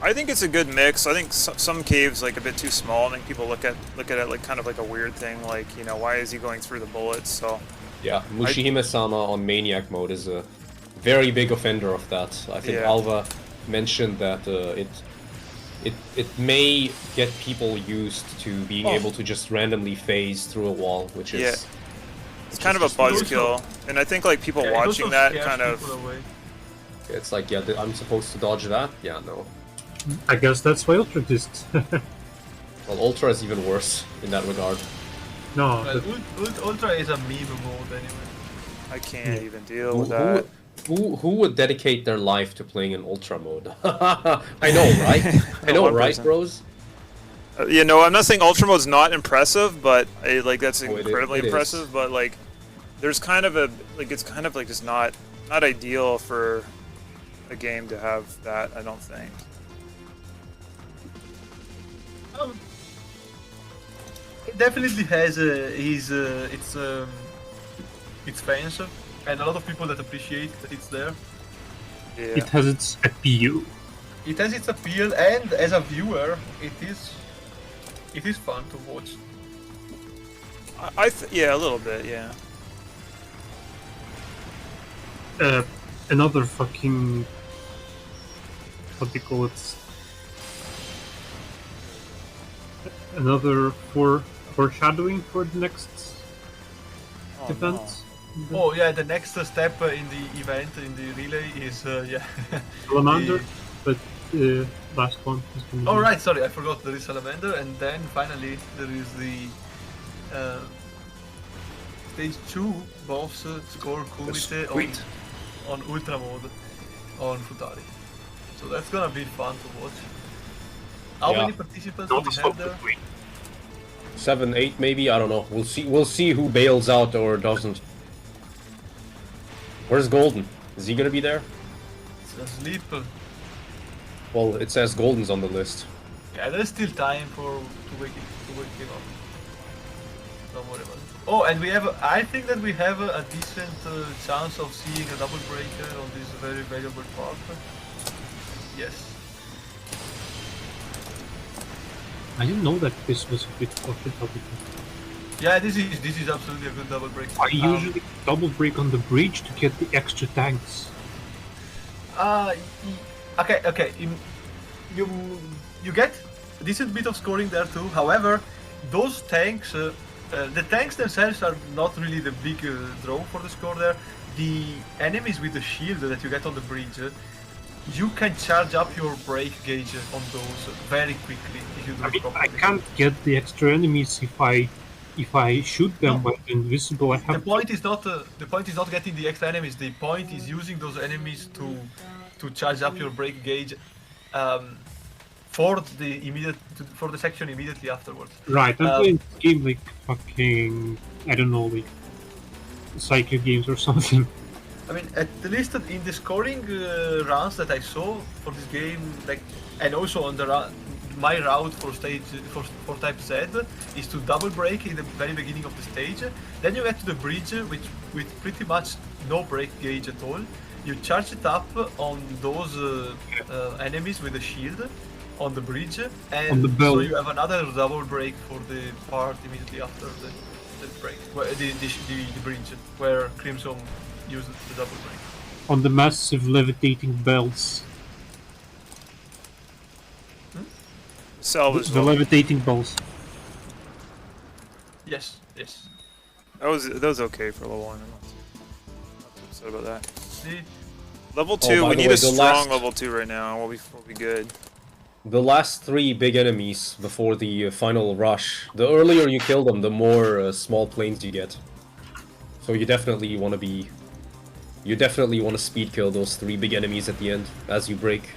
I think it's a good mix. I think some caves like a bit too small. I think people look at it like kind of like a weird thing, like why is he going through the bullets? So yeah, Mushihime-sama on Maniac mode is a very big offender of that. I think Alva mentioned that it may get people used to being able to just randomly phase through a wall, which is it's kind of a buzzkill, and I think like people watching that kind of it's like I'm supposed to dodge that. Yeah, no. I guess that's why Ultra exists. Well, Ultra is even worse in that regard. No, well, Ultra is a meme mode anyway. I can't even deal with that. Who would dedicate their life to playing in Ultra mode? I know, right? I know, right, bros? I'm not saying Ultra mode's not impressive, but that's incredibly impressive. But like, there's kind of it's kind of like just not ideal for a game to have that. I don't think. It definitely has its fans, and a lot of people that appreciate that it's there. Yeah. It has its appeal. It has its appeal, and as a viewer, it is fun to watch. Yeah, a little bit, yeah. Another fucking, what do you call it? Another foreshadowing for the next event. No. Oh yeah, the next step in the event, in the relay is Salamander, but last one is going to be... right, sorry, I forgot there is Salamander, and then finally there is the stage 2 boss score Kumite on Ultra mode on Futari. So that's gonna be fun to watch. How many participants do we have there? 7, 8 maybe, I don't know. We'll see who bails out or doesn't. Where's Golden? Is he gonna be there? It's asleep. Well, it says Golden's on the list. Yeah, there's still time to wake him up. Don't worry about it. Oh, and I think that we have a decent chance of seeing a double breaker on this very valuable part. Yes. I didn't know that this was a bit of a double break. Yeah, this is absolutely a good double break. I usually double break on the bridge to get the extra tanks. Okay. You get a decent bit of scoring there too. However, those tanks The tanks themselves are not really the big draw for the score there. The enemies with the shield that you get on the bridge, you can charge up your break gauge on those very quickly if you do it properly. I can't get the extra enemies if I shoot them when invisible. I have the point is not getting the extra enemies. The point is using those enemies to charge up your break gauge for the section immediately afterwards. Right, I'm playing this game like fucking, I don't know, like cycle games or something. I mean, at least in the scoring runs that I saw for this game, like, and also on the my route for for type Z is to double break in the very beginning of the stage. Then you get to the bridge with pretty much no break gauge at all. You charge it up on those enemies with a shield on the bridge, and so you have another double break for the part immediately after the break, the bridge where Crimsom used the double break. On the massive levitating bells. Salvage the levitating bells. Yes. That was okay for level 1. I'm not too upset about that. See? Level 2, we need a strong level 2 right now. We'll be good. The last 3 big enemies before the final rush. The earlier you kill them, the more small planes you get. So you definitely want to speed kill those 3 big enemies at the end as you break.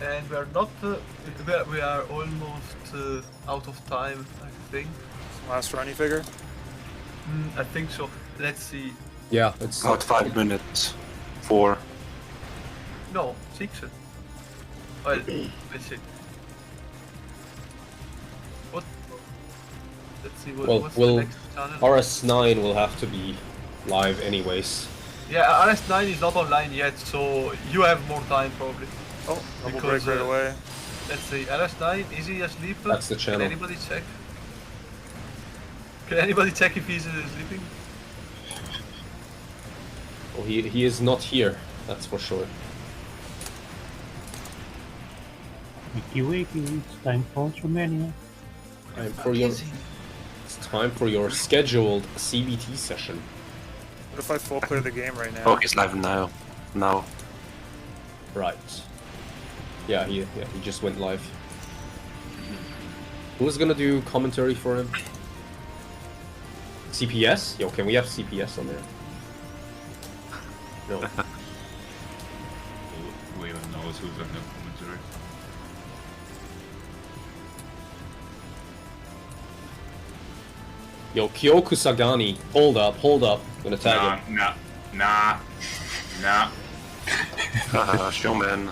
And we are not. We are almost out of time, I think. Last run, you figure? I think so. Let's see. Yeah, it's about 5 minutes. 4. No, 6. Well, let's see. What? Let's see what's the next channel. RS9 will have to be live anyways. Yeah, RS9 is not online yet, so you have more time probably. Oh, double break right away. Let's see, RS9, is he asleep? That's the channel. Can anybody check? Can anybody check if he's sleeping? Well, he is not here, that's for sure. Wakey, it's time for Ultramania. It's time for your scheduled CBT session. What if I full clear the game right now? Oh, he's live now. Right. Yeah, he just went live. Who's gonna do commentary for him? CPS? Yo, can we have CPS on there? No. Who even knows who's on the commentary? Yo, Kyoku Sagani, hold up. I'm gonna tag him. Nah. Showman.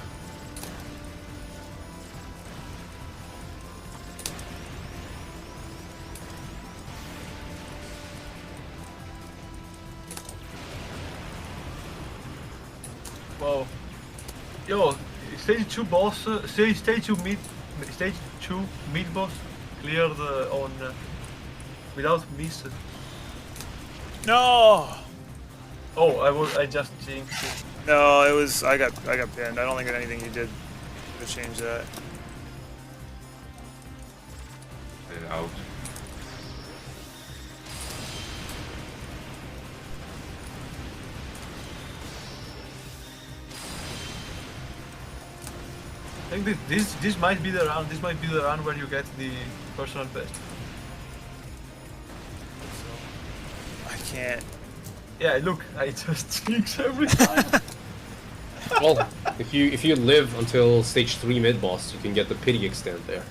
Wow. Yo, stage 2 boss, stage 2 mid boss cleared on without miss. No. Oh, I just jinxed it. No, it was I got pinned. I don't think anything you did to change that. Out. I think this might be the round. This might be the round where you get the personal best. I can't. Yeah, look, I just jinx every time. Well, if you live until stage 3 mid boss, you can get the pity extend there,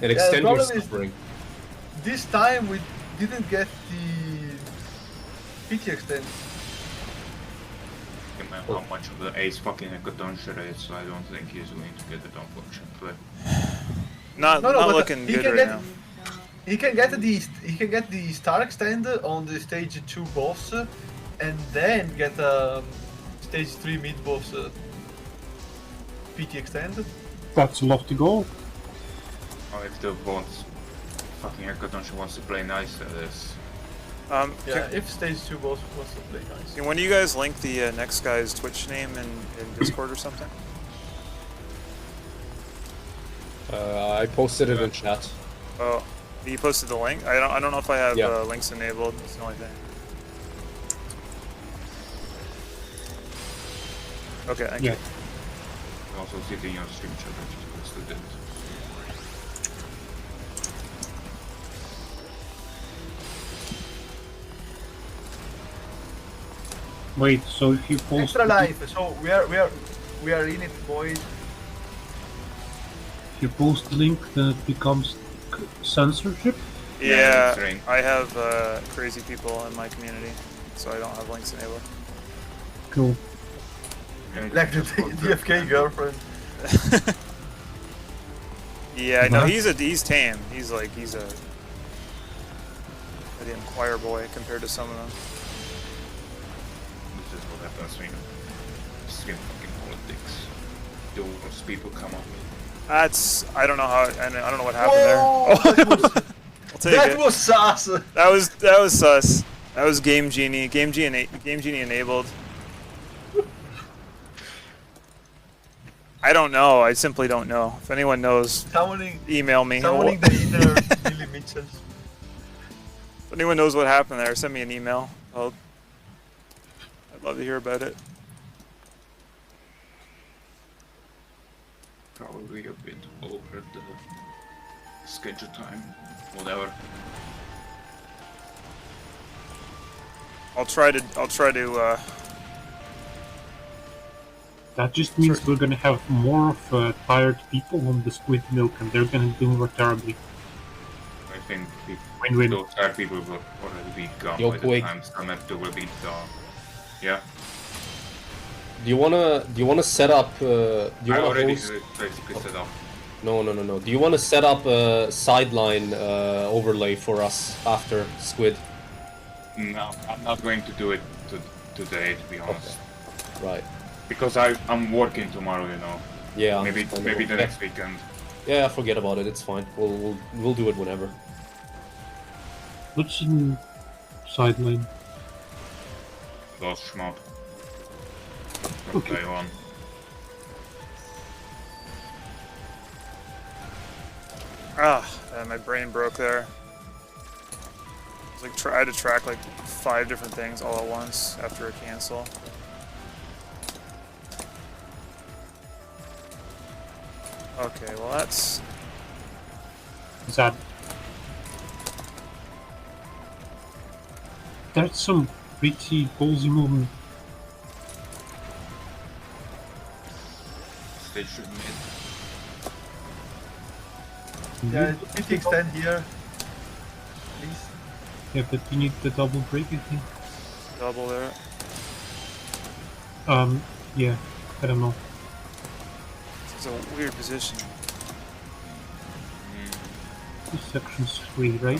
and extend your suffering. This time we didn't get the pity extend. How much of the ace fucking Ekadonsha is, so I don't think he's going to get it unfortunately. Not looking good right now. He can get the star extend on the stage 2 boss, and then get stage 3 mid boss PT extend. That's a lot to go. Oh, if the fucking Ekadonsha wants to play nice, that is. Yeah, if stage 2 boss wants to play nice. When do you guys link the next guy's Twitch name in Discord or something? I posted it in chat. Oh, You posted the link? I don't know if I have Yeah. links enabled. That's the only thing. Okay, thank you. Also sit in your stream chat, I just posted it. Wait, so if you post Extra life. So we are in it, boys. if you post link, then it becomes censorship. Yeah, that's right. I have crazy people in my community, so I don't have links enabled. Cool. Like the DFK girlfriend. Yeah, no, What? he's tame. He's a the Inquire boy compared to some of them. This is what happens when you stream fucking politics. Those people come up. I don't know how. I don't know what happened there. I'll take That it. was sus. That was sus. That was Game Genie. Game Genie enabled. I don't know. I simply don't know. If anyone knows, Summoning email me. the inner Billy Mitchells. If anyone knows what happened there, send me an email. I'd love to hear about it. Probably a bit over the schedule time. Whatever. I'll try to. That just means we're gonna have more of tired people on the squid milk, and they're gonna do terribly. I think Win-win. those tired people will already be gone Yo, by quick. the time Summer will be done. Yeah, Do you wanna set up? Do you I wanna already host? basically set up. No. Do you wanna set up a sideline overlay for us after Squid? No, I'm not going to do it today, to be honest. Right. Because I'm working tomorrow, you know. Yeah. Maybe understandable. the next weekend. Yeah, forget about it. It's fine. We'll do it whenever. What's in sideline? Lost Schmop. From Okay. day one. My brain broke there. It's like I had to track like 5 different things all at once after a cancel. Okay, well that's That that's some pretty ballsy movement. Station mid. Yeah, quick extend here. Please. Yeah, but you need the double break, I think. double there. Yeah, I don't know. It's a weird position. This section's free, right?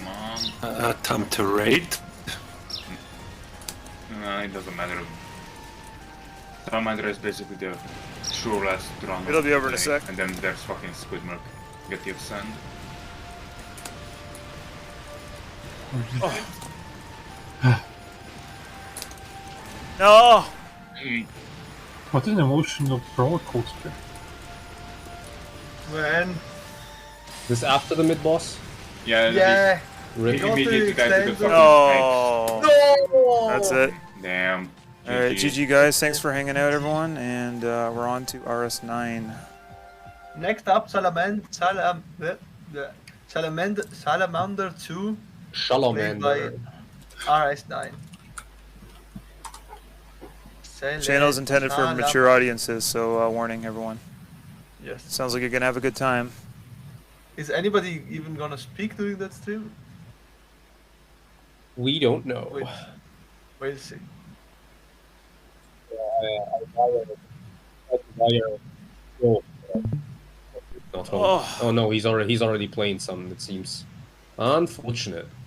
Come on. Time to raid. No, it doesn't matter. Salamander is basically the true last run. It'll of be the over in a day, sec. And then there's fucking Squidmark. Get the sand. No! What an emotional roller coaster. Man. This after the mid boss? Yeah. Yeah. Rip. Got Immediately to guys to the extend fucking No! No. That's it. Damn. Alright, GG guys, thanks for hanging out everyone, and we're on to RS9. Next up, Salamander 2, played by Shalamander. RS9. Channel's intended for mature audiences, so warning everyone. Yes. Sounds like you're gonna have a good time. Is anybody even gonna speak during that stream? We don't know. Wait. We'll see. Not home. Oh no, he's already playing some. It seems unfortunate.